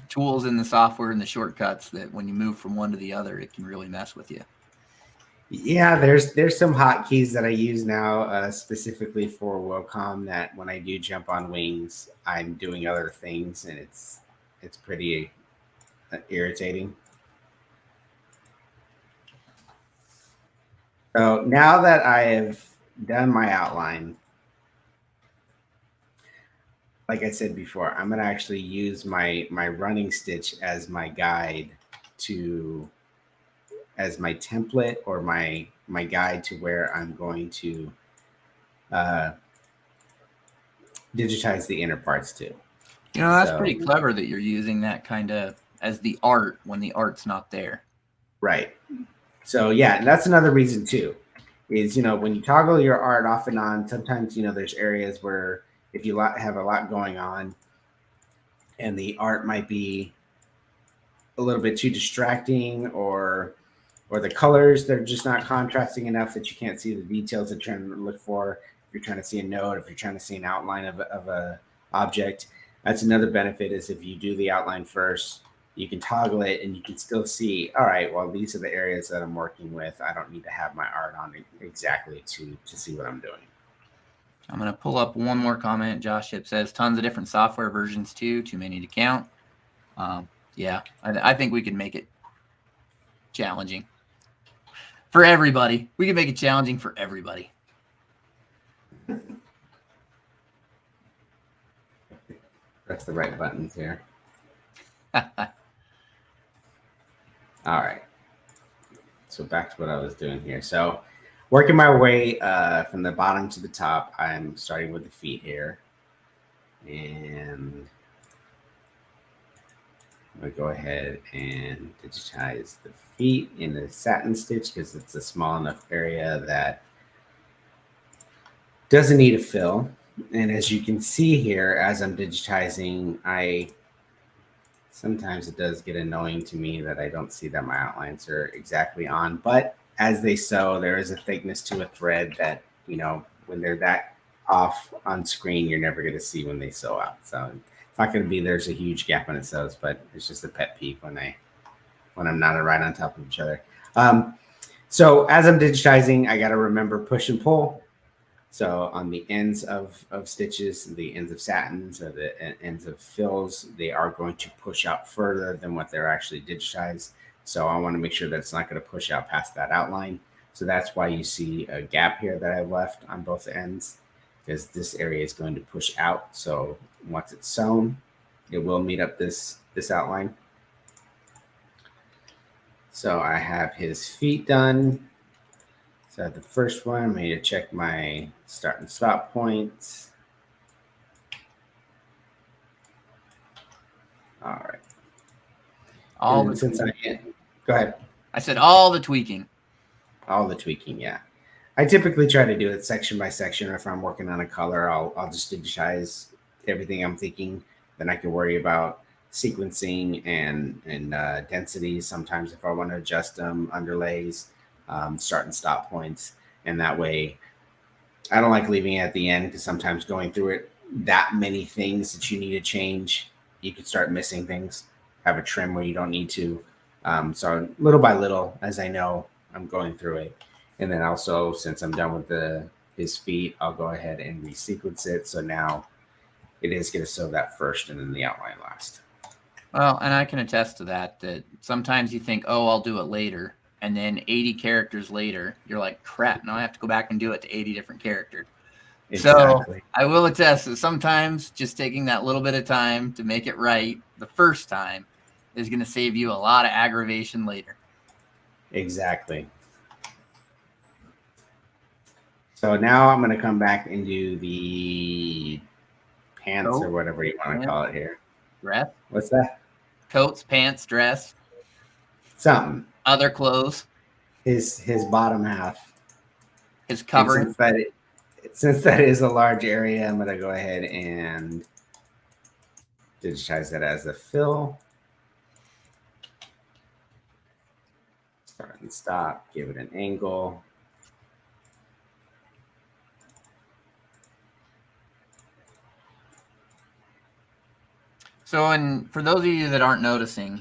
tools in the software and the shortcuts that when you move from one to the other, it can really mess with you. Yeah, there's some hotkeys that I use now specifically for Wacom that when I do jump on Wings, I'm doing other things, and it's pretty irritating. So now that I have done my outline, like I said before, I'm going to actually use my running stitch as my guide as my template or my guide to where I'm going to digitize the inner parts to. You know, that's pretty clever that you're using that kind of as the art when the art's not there. Right. So yeah, and that's another reason too, is, when you toggle your art off and on, sometimes, there's areas where if you have a lot going on and the art might be a little bit too distracting, or the colors, they're just not contrasting enough that you can't see the details that you're trying to look for. If you're trying to see a note, if you're trying to see an outline of a object, that's another benefit, is if you do the outline first, you can toggle it and you can still see, all right, well, these are the areas that I'm working with. I don't need to have my art on exactly to see what I'm doing. I'm going to pull up one more comment. Josh Ship says, tons of different software versions too many to count. Yeah, I think we can make it challenging for everybody. We can make it challenging for everybody. Press the right buttons here. All right. So back to what I was doing here. So working my way from the bottom to the top, I'm starting with the feet here. And I'm going to go ahead and digitize the feet in the satin stitch because it's a small enough area that doesn't need a fill. And as you can see here, as I'm digitizing, sometimes it does get annoying to me that I don't see that my outlines are exactly on. But as they sew, there is a thickness to a thread that, when they're that off on screen, you're never going to see when they sew out. So it's not going to be there's a huge gap when it sews, but it's just a pet peeve when I'm not right on top of each other. So as I'm digitizing, I got to remember push and pull. So on the ends of stitches, the ends of satins, or the ends of fills, they are going to push out further than what they're actually digitized. So I want to make sure that it's not going to push out past that outline. So that's why you see a gap here that I left on both ends, because this area is going to push out. So once it's sewn, it will meet up this outline. So I have his feet done. So the first one, I'm going to check my start and stop points. All right. Go ahead. I said all the tweaking. All the tweaking, yeah. I typically try to do it section by section, or if I'm working on a color, I'll just digitize everything I'm thinking. Then I can worry about sequencing and density. Sometimes if I want to adjust them, underlays, start and stop points. And that way, I don't like leaving it at the end, because sometimes going through it, that many things that you need to change, you could start missing things. Have a trim where you don't need to. So little by little, as I know, I'm going through it. And then also, since I'm done with his feet, I'll go ahead and resequence it. So now it is going to sew that first and then the outline last. Well, and I can attest to that sometimes you think, oh, I'll do it later. And then 80 characters later, you're like, crap, now I have to go back and do it to 80 different characters. Exactly. So I will attest that sometimes just taking that little bit of time to make it right the first time is going to save you a lot of aggravation later. Exactly. So now I'm going to come back and do the pants or whatever you want to call it here. Dress? What's that? Coats, pants, dress. Something. Other clothes. His bottom half. His covering. Since that is a large area, I'm going to go ahead and digitize that as a fill. Start and stop. Give it an angle. So, and for those of you that aren't noticing,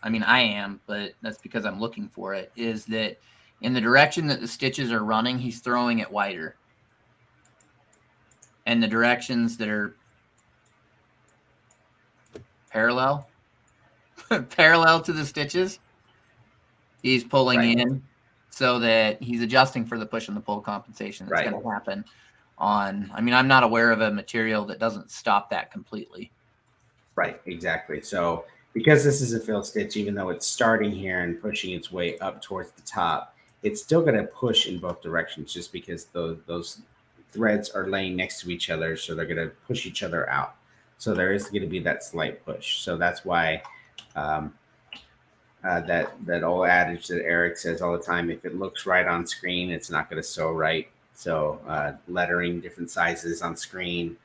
I mean, I am, but that's because I'm looking for it, is that in the direction that the stitches are running, he's throwing it wider. And the directions that are parallel to the stitches, he's pulling in so that he's adjusting for the push and the pull compensation that's going to happen on, I mean, I'm not aware of a material that doesn't stop that completely. Right, exactly. So because this is a fill stitch, even though it's starting here and pushing its way up towards the top, it's still going to push in both directions just because those threads are laying next to each other. So they're going to push each other out. So there is going to be that slight push. So that's why that old adage that Eric says all the time, if it looks right on screen, it's not going to sew right. So lettering different sizes on screen,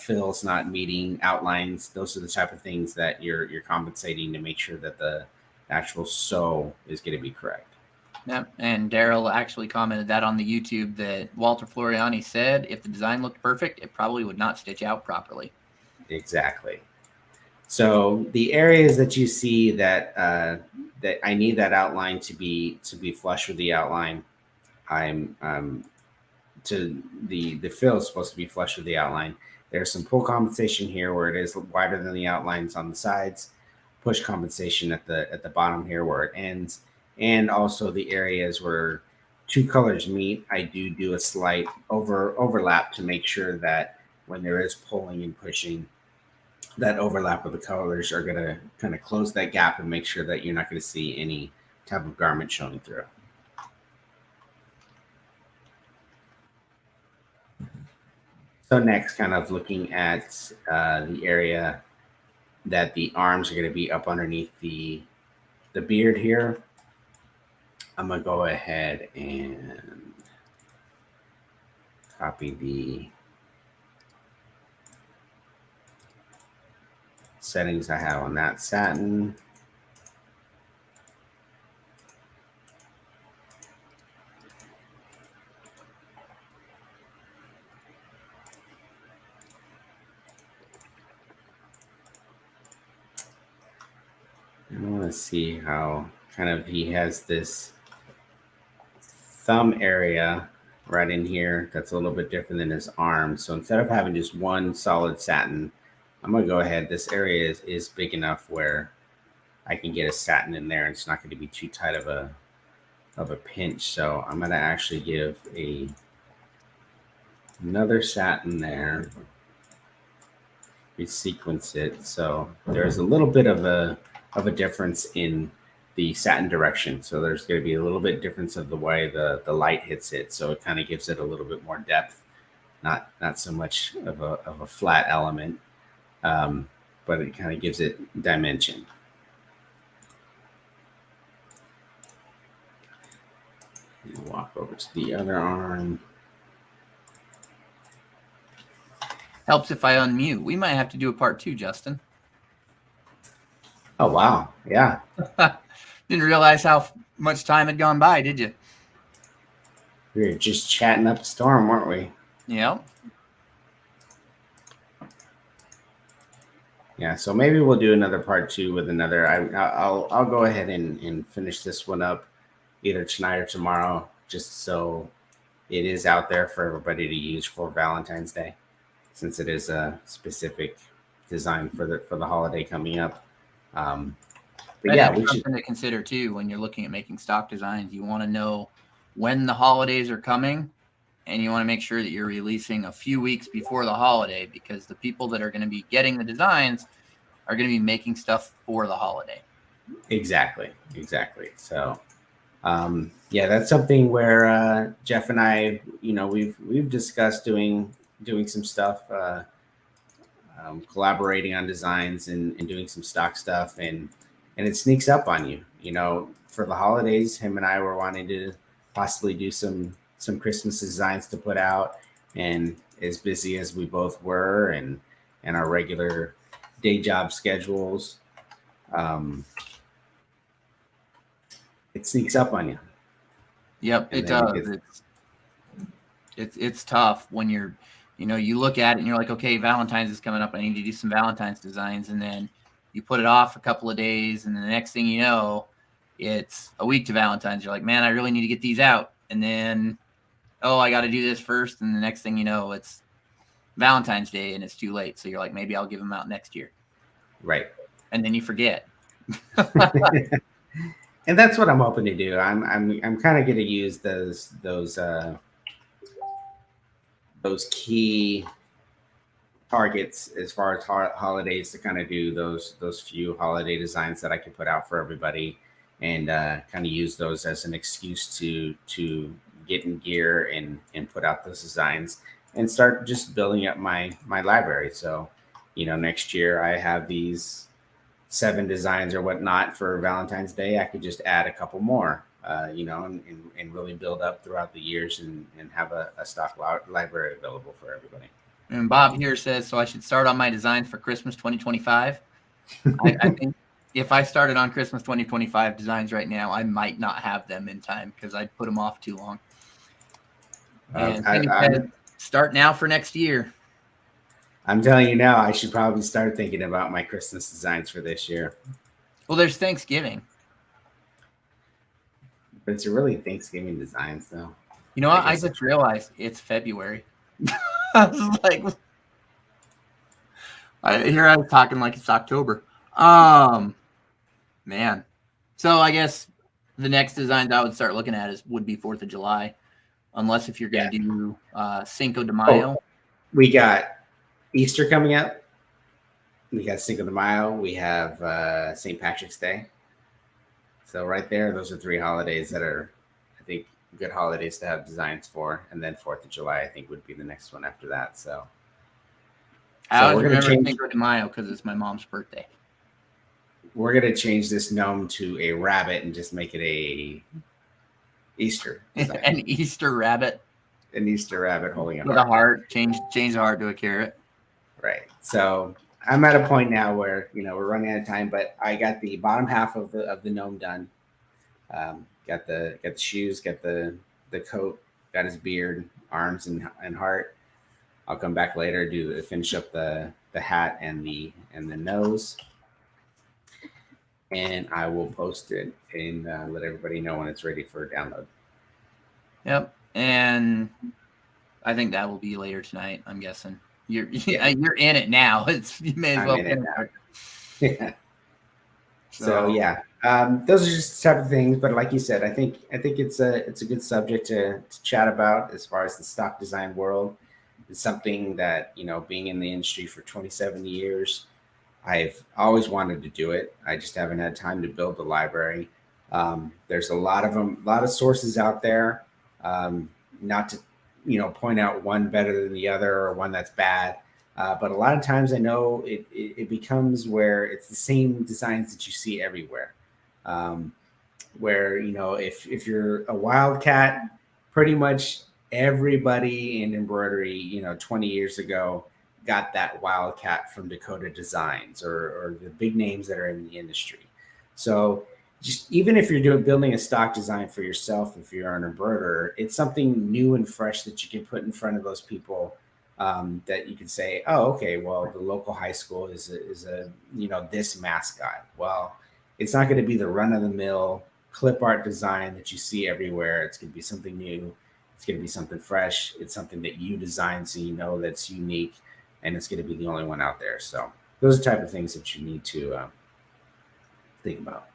fills not meeting outlines, those are the type of things that you're compensating to make sure that the actual sew is going to be correct. Yep. And Daryl actually commented that on the YouTube that Walter Floriani said if the design looked perfect, it probably would not stitch out properly. Exactly. So the areas that you see that that I need that outline to be flush with the outline, I'm to the fill is supposed to be flush with the outline. There's some pull compensation here where it is wider than the outlines on the sides, push compensation at the bottom here where it ends, and also the areas where two colors meet. I do a slight overlap to make sure that when there is pulling and pushing, that overlap of the colors are going to kind of close that gap and make sure that you're not going to see any type of garment showing through. So next, kind of looking at the area that the arms are going to be up underneath the beard here. I'm going to go ahead and copy the settings I have on that satin. I want to see how kind of he has this thumb area right in here that's a little bit different than his arm. So instead of having just one solid satin, I'm going to go ahead. This area is big enough where I can get a satin in there and it's not going to be too tight of a pinch. So I'm going to actually give another satin there. Resequence it. So there's a little bit of a difference in the satin direction. So there's going to be a little bit difference of the way the light hits it. So it kind of gives it a little bit more depth, not so much of a flat element, but it kind of gives it dimension. Walk over to the other arm. Helps if I unmute. We might have to do a part 2, Justin. Oh, wow. Yeah. Didn't realize how much time had gone by, did you? We were just chatting up a storm, weren't we? Yep. Yeah, so maybe we'll do another part 2 with another. I'll go ahead and finish this one up either tonight or tomorrow, just so it is out there for everybody to use for Valentine's Day, since it is a specific design for the holiday coming up. Um, but That yeah, is we should. something to consider too when you're looking at making stock designs. You want to know when the holidays are coming, and you want to make sure that you're releasing a few weeks before the holiday, because the people that are going to be getting the designs are going to be making stuff for the holiday. Exactly. So yeah, that's something where Jeff and I, we've discussed doing some stuff, collaborating on designs and doing some stock stuff, and it sneaks up on you. For the holidays, him and I were wanting to possibly do some Christmas designs to put out, and as busy as we both were, and our regular day job schedules, um, it sneaks up on you. Yep, And it then does. It's tough when you look at it and you're like, okay, Valentine's is coming up. I need to do some Valentine's designs, and then you put it off a couple of days, and the next thing you know, it's a week to Valentine's. You're like, man, I really need to get these out, and then I got to do this first, and the next thing you know, it's Valentine's Day, and it's too late. So you're like, maybe I'll give them out next year, right. and then you forget. And that's what I'm hoping to do. I'm kind of going to use those key targets as far as holidays to kind of do those few holiday designs that I can put out for everybody, and kind of use those as an excuse to get in gear and put out those designs and start just building up my library. So next year I have these 7 designs or whatnot for Valentine's Day. I could just add a couple more, and really build up throughout the years, and have a stock library available for everybody. And Bob here says, so I should start on my designs for Christmas 2025. I think if I started on Christmas 2025 designs right now, I might not have them in time because I'd put them off too long. And said, start now for next year. I'm telling you now, I should probably start thinking about my Christmas designs for this year. Well, there's Thanksgiving. But it's really Thanksgiving designs, though. You know what? I just realized it's February. I was like, here I was talking like it's October. Man. So I guess the next designs I would start looking at would be 4th of July, unless if you're going to do Cinco de Mayo. We got Easter coming up. We got Cinco de Mayo. We have St. Patrick's Day. So right there, those are 3 holidays that are, I think, good holidays to have designs for. And then 4th of July, I think, would be the next one after that. So I always remember Cinco de Mayo because it's my mom's birthday. We're going to change this gnome to a rabbit and just make it a Easter design. An Easter rabbit. An Easter rabbit holding a heart. Change the heart to a carrot. Right. So I'm at a point now where we're running out of time, but I got the bottom half of the gnome done. Got the shoes, got the coat, got his beard, arms, and heart. I'll come back later to finish up the hat and the nose, and I will post it and let everybody know when it's ready for download. Yep, and I think that will be later tonight. I'm guessing. You're in it now. You may as well. I'm in it now. Yeah. So yeah, those are just the type of things. But like you said, I think it's a good subject to chat about as far as the stock design world. It's something that being in the industry for 27 years, I've always wanted to do it. I just haven't had time to build the library. There's a lot of sources out there. Not to point out one better than the other or one that's bad. But a lot of times I know it becomes where it's the same designs that you see everywhere. Where, if you're a wildcat, pretty much everybody in embroidery, 20 years ago got that wildcat from Dakota Designs or the big names that are in the industry. So just even if you're building a stock design for yourself, if you're an embroiderer, it's something new and fresh that you can put in front of those people that you can say, oh, okay, well, the local high school is a this mascot. Well, it's not going to be the run of the mill clip art design that you see everywhere. It's going to be something new. It's going to be something fresh. It's something that you design, so you know that's unique, and it's going to be the only one out there. So those are the type of things that you need to think about.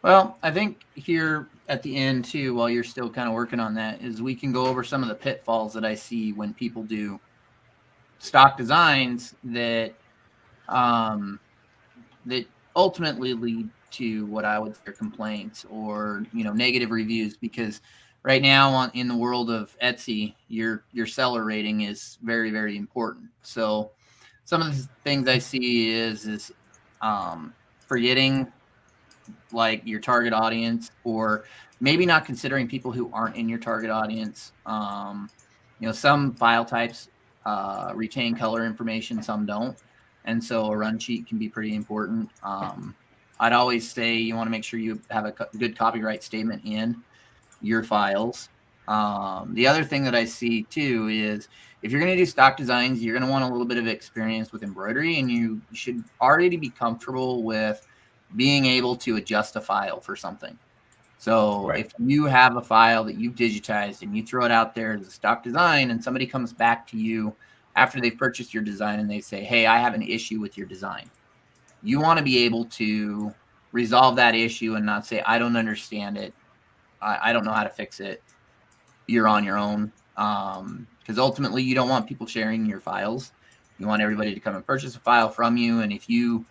Well, I think here at the end too, while you're still kind of working on that, is we can go over some of the pitfalls that I see when people do stock designs that that ultimately lead to what I would say complaints or negative reviews. Because right now in the world of Etsy, your seller rating is very, very important. So some of the things I see is forgetting like your target audience, or maybe not considering people who aren't in your target audience. Some file types retain color information, some don't. And so a run sheet can be pretty important. I'd always say you want to make sure you have a good copyright statement in your files. The other thing that I see too is if you're going to do stock designs, you're going to want a little bit of experience with embroidery, and you should already be comfortable with being able to adjust a file for something. So if you have a file that you've digitized and you throw it out there as a stock design, and somebody comes back to you after they've purchased your design and they say, hey, I have an issue with your design, you want to be able to resolve that issue and not say, I don't understand it. I don't know how to fix it. You're on your own. Because ultimately you don't want people sharing your files. You want everybody to come and purchase a file from you. And if you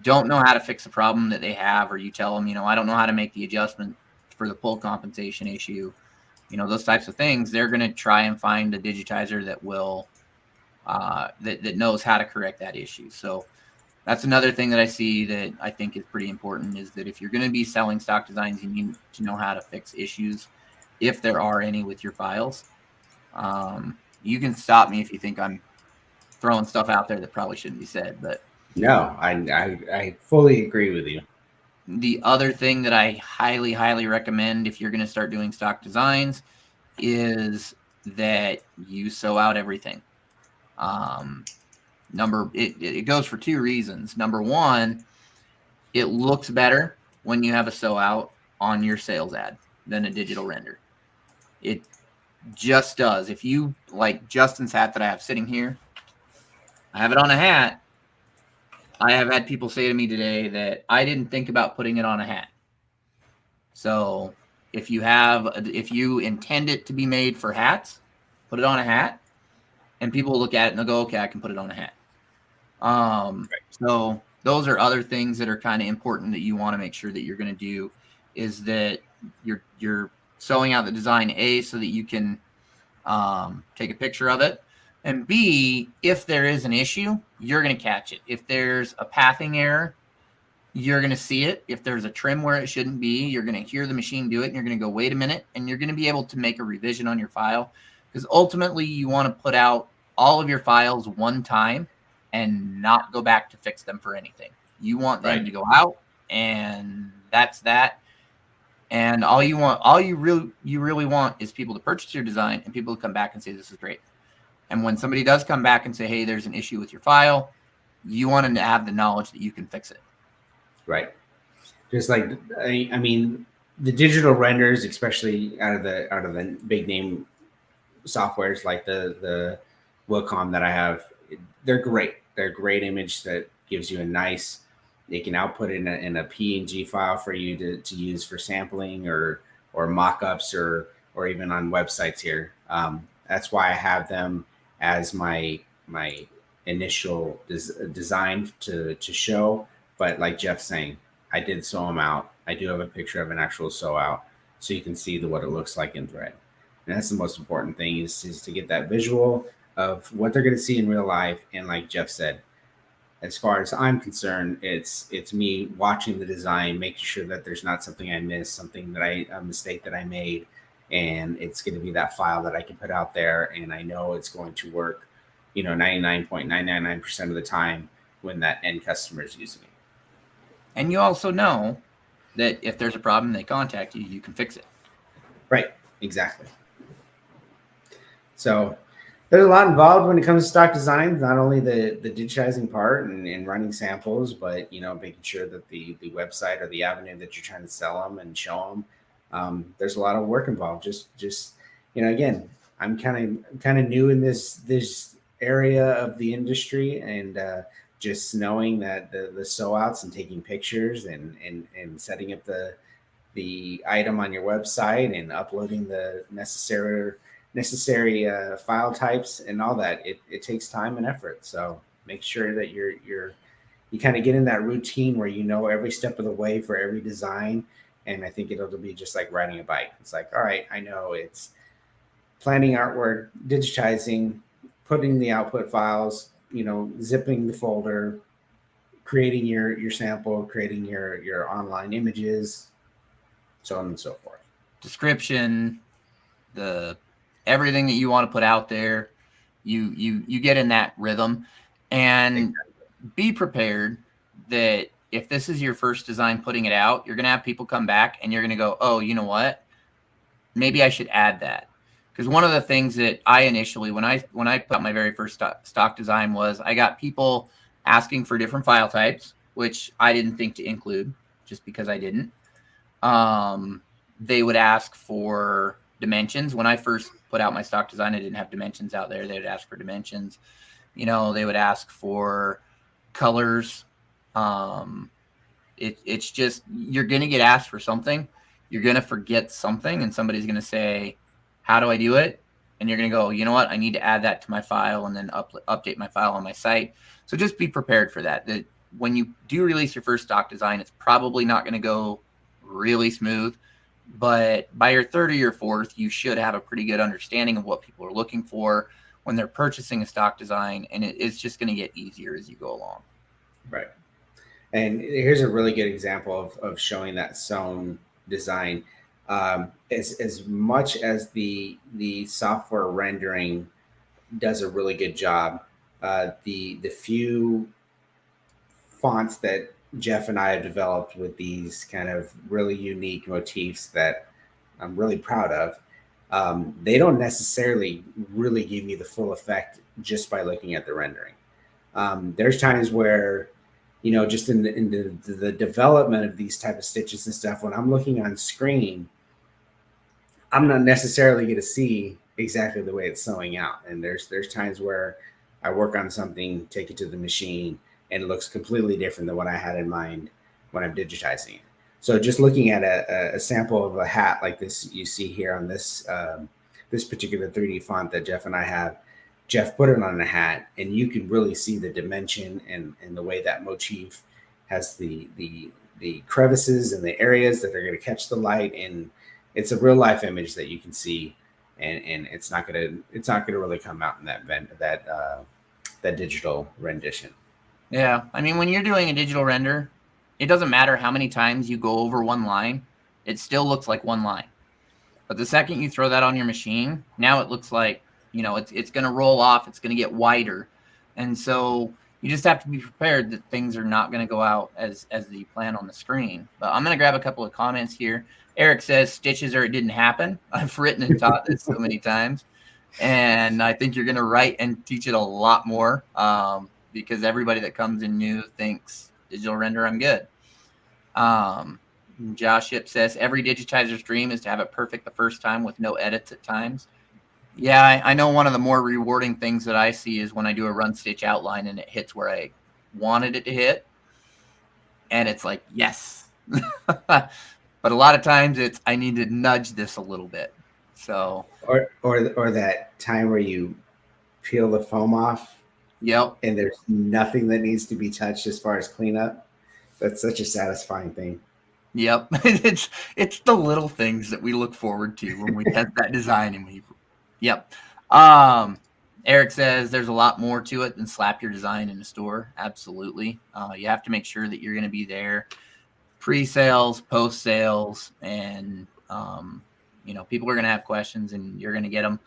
don't know how to fix a problem that they have, or you tell them, I don't know how to make the adjustment for the pull compensation issue, those types of things, they're going to try and find a digitizer that will that knows how to correct that issue. So that's another thing that I see that I think is pretty important, is that if you're going to be selling stock designs, you need to know how to fix issues if there are any with your files. You can stop me if you think I'm throwing stuff out there that probably shouldn't be said, but no, I fully agree with you. The other thing that I highly, highly recommend if you're going to start doing stock designs is that you sew out everything. It goes for two reasons. Number one, it looks better when you have a sew out on your sales ad than a digital render. It just does. If you like Justin's hat that I have sitting here, I have it on a hat. I have had people say to me today that I didn't think about putting it on a hat. So if you intend it to be made for hats, put it on a hat, and people will look at it and they'll go, okay, I can put it on a hat. So those are other things that are kind of important that you want to make sure that you're going to do, is that you're sewing out the design, A, so that you can take a picture of it, and B, if there is an issue, you're going to catch it. If there's a pathing error, you're going to see it. If there's a trim where it shouldn't be, you're going to hear the machine do it, and you're going to go, wait a minute, and you're going to be able to make a revision on your file, because ultimately you want to put out all of your files one time and not go back to fix them for anything. You want them to go out, and that's that. And all you really want is people to purchase your design and people to come back and say, this is great. And when somebody does come back and say, hey, there's an issue with your file, you want them to have the knowledge that you can fix it. Right. Just like, I mean, the digital renders, especially out of the big name softwares like the Wacom that I have, they're great. They're a great image that gives you a nice, they can output in a PNG file for you to use for sampling or mock-ups or even on websites here. That's why I have them as my initial design to show. But like Jeff's saying, I did sew them out. I do have a picture of an actual sew out, so you can see what it looks like in thread. And that's the most important thing, is to get that visual of what they're going to see in real life. And like Jeff said, as far as I'm concerned, it's me watching the design, making sure that there's not something I missed, a mistake that I made, and it's going to be that file that I can put out there, and I know it's going to work, 99.999% of the time when that end customer is using it. And you also know that if there's a problem, they contact you, you can fix it. Right. Exactly. So There's a lot involved when it comes to stock designs, not only the digitizing part and running samples, but making sure that the website or the avenue that you're trying to sell them and show them. There's a lot of work involved. Just again, I'm kind of new in this area of the industry, and just knowing that the sew outs and taking pictures and setting up the item on your website and uploading the necessary file types and all that. It takes time and effort. So make sure that you kind of get in that routine where every step of the way for every design. And I think it'll be just like riding a bike. It's like, all right, I know it's planning artwork, digitizing, putting the output files, zipping the folder, creating your sample, creating your online images, so on and so forth. Description, the everything that you want to put out there, you get in that rhythm, and be prepared that if this is your first design putting it out, you're going to have people come back and you're going to go, oh, you know what? Maybe I should add that. Because one of the things that I initially, when I put out my very first stock design, was I got people asking for different file types, which I didn't think to include just because I didn't. They would ask for dimensions. When I first put out my stock design, I didn't have dimensions out there. They would ask for dimensions. They would ask for colors. It's just, you're going to get asked for something. You're going to forget something, and somebody's going to say, how do I do it? And you're going to go, you know what? I need to add that to my file and then update my file on my site. So just be prepared for that. That when you do release your first stock design, it's probably not going to go really smooth. But by your third or your fourth, you should have a pretty good understanding of what people are looking for when they're purchasing a stock design. And it's just going to get easier as you go along. Right. And here's a really good example of showing that sewn design. As much as the software rendering does a really good job, the few fonts that Jeff and I have developed with these kind of really unique motifs that I'm really proud of, they don't necessarily really give me the full effect just by looking at the rendering. There's times where, just in the development of these type of stitches and stuff, when I'm looking on screen, I'm not necessarily going to see exactly the way it's sewing out. And there's times where I work on something, take it to the machine, and it looks completely different than what I had in mind when I'm digitizing it. So just looking at a sample of a hat like this you see here on this this particular 3D font that Jeff and I have, Jeff put it on a hat, and you can really see the dimension and the way that motif has the crevices and the areas that are going to catch the light, and it's a real life image that you can see, and it's not gonna really come out in that digital rendition. Yeah, I mean, when you're doing a digital render, it doesn't matter how many times you go over one line, it still looks like one line. But the second you throw that on your machine, now it looks like, it's going to roll off, it's going to get wider. And so you just have to be prepared that things are not going to go out as the plan on the screen. But I'm going to grab a couple of comments here. Eric says stitches or it didn't happen. I've written and taught this so many times. And I think you're going to write and teach it a lot more. Because everybody that comes in new thinks digital render, I'm good. Josh Ship says every digitizer's dream is to have it perfect the first time with no edits at times. Yeah, I know one of the more rewarding things that I see is when I do a run stitch outline and it hits where I wanted it to hit. And it's like, yes. But a lot of times it's, I need to nudge this a little bit. So or that time where you peel the foam off. Yep. And there's nothing that needs to be touched as far as cleanup. That's such a satisfying thing. Yep. It's the little things that we look forward to when we test that design and yep. Eric says there's a lot more to it than slap your design in a store. Absolutely. You have to make sure that you're going to be there pre-sales, post-sales, and people are going to have questions and you're going to get them.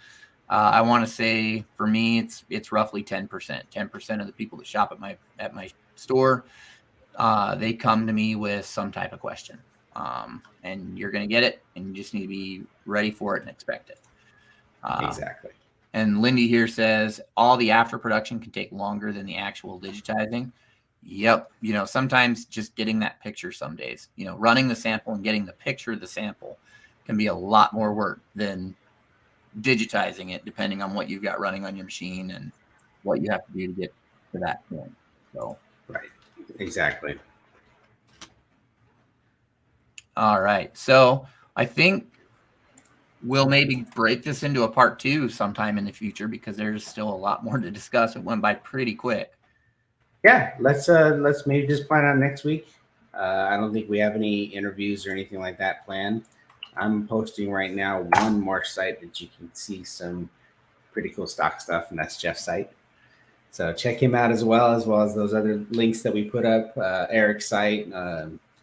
I want to say for me, it's roughly 10%. 10% of the people that shop at my store, they come to me with some type of question, and you're going to get it, and you just need to be ready for it and expect it. Exactly. And Lindy here says all the after production can take longer than the actual digitizing. Yep. Sometimes just getting that picture some days, running the sample and getting the picture of the sample can be a lot more work than digitizing it, depending on what you've got running on your machine and what you have to do to get to that point. So, right. Exactly. All right. So I think we'll maybe break this into a part 2 sometime in the future because there's still a lot more to discuss. It went by pretty quick. Yeah, let's maybe just plan on next week. I don't think we have any interviews or anything like that planned. I'm posting right now one more site that you can see some pretty cool stock stuff, and that's Jeff's site. So check him out as well as those other links that we put up. Eric's site,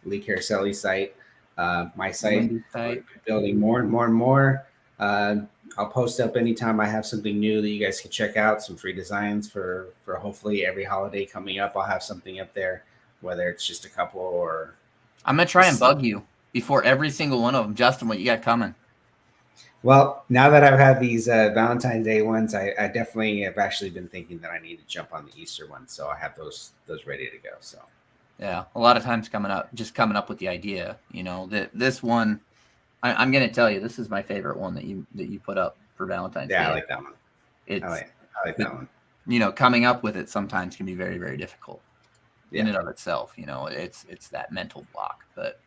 Lee Caraselli's site, my site. Site. Building more and more and more. I'll post up anytime I have something new that you guys can check out. Some free designs for hopefully every holiday coming up. I'll have something up there, whether it's just a couple or. I'm gonna try and bug you before every single one of them. Justin, what you got coming? Well, now that I've had these Valentine's Day ones, I definitely have actually been thinking that I need to jump on the Easter one, so I have those ready to go. So yeah, a lot of times coming up with the idea. That this one, I'm going to tell you, this is my favorite one that you put up for Valentine's Day. Yeah, I like that one. I like that one. Coming up with it sometimes can be very, very difficult in Yeah. and of itself. It's that mental block, but.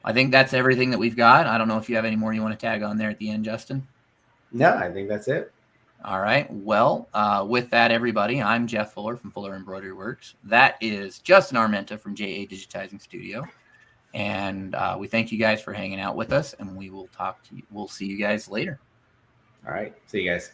I think that's everything that we've got. I don't know if you have any more you want to tag on there at the end, Justin. No, I think that's it. All right. Well, with that, everybody, I'm Jeff Fuller from Fuller Embroidery Works. That is Justin Armenta from JA Digitizing Studio. And we thank you guys for hanging out with us, and we will talk to you. We'll see you guys later. All right. See you guys.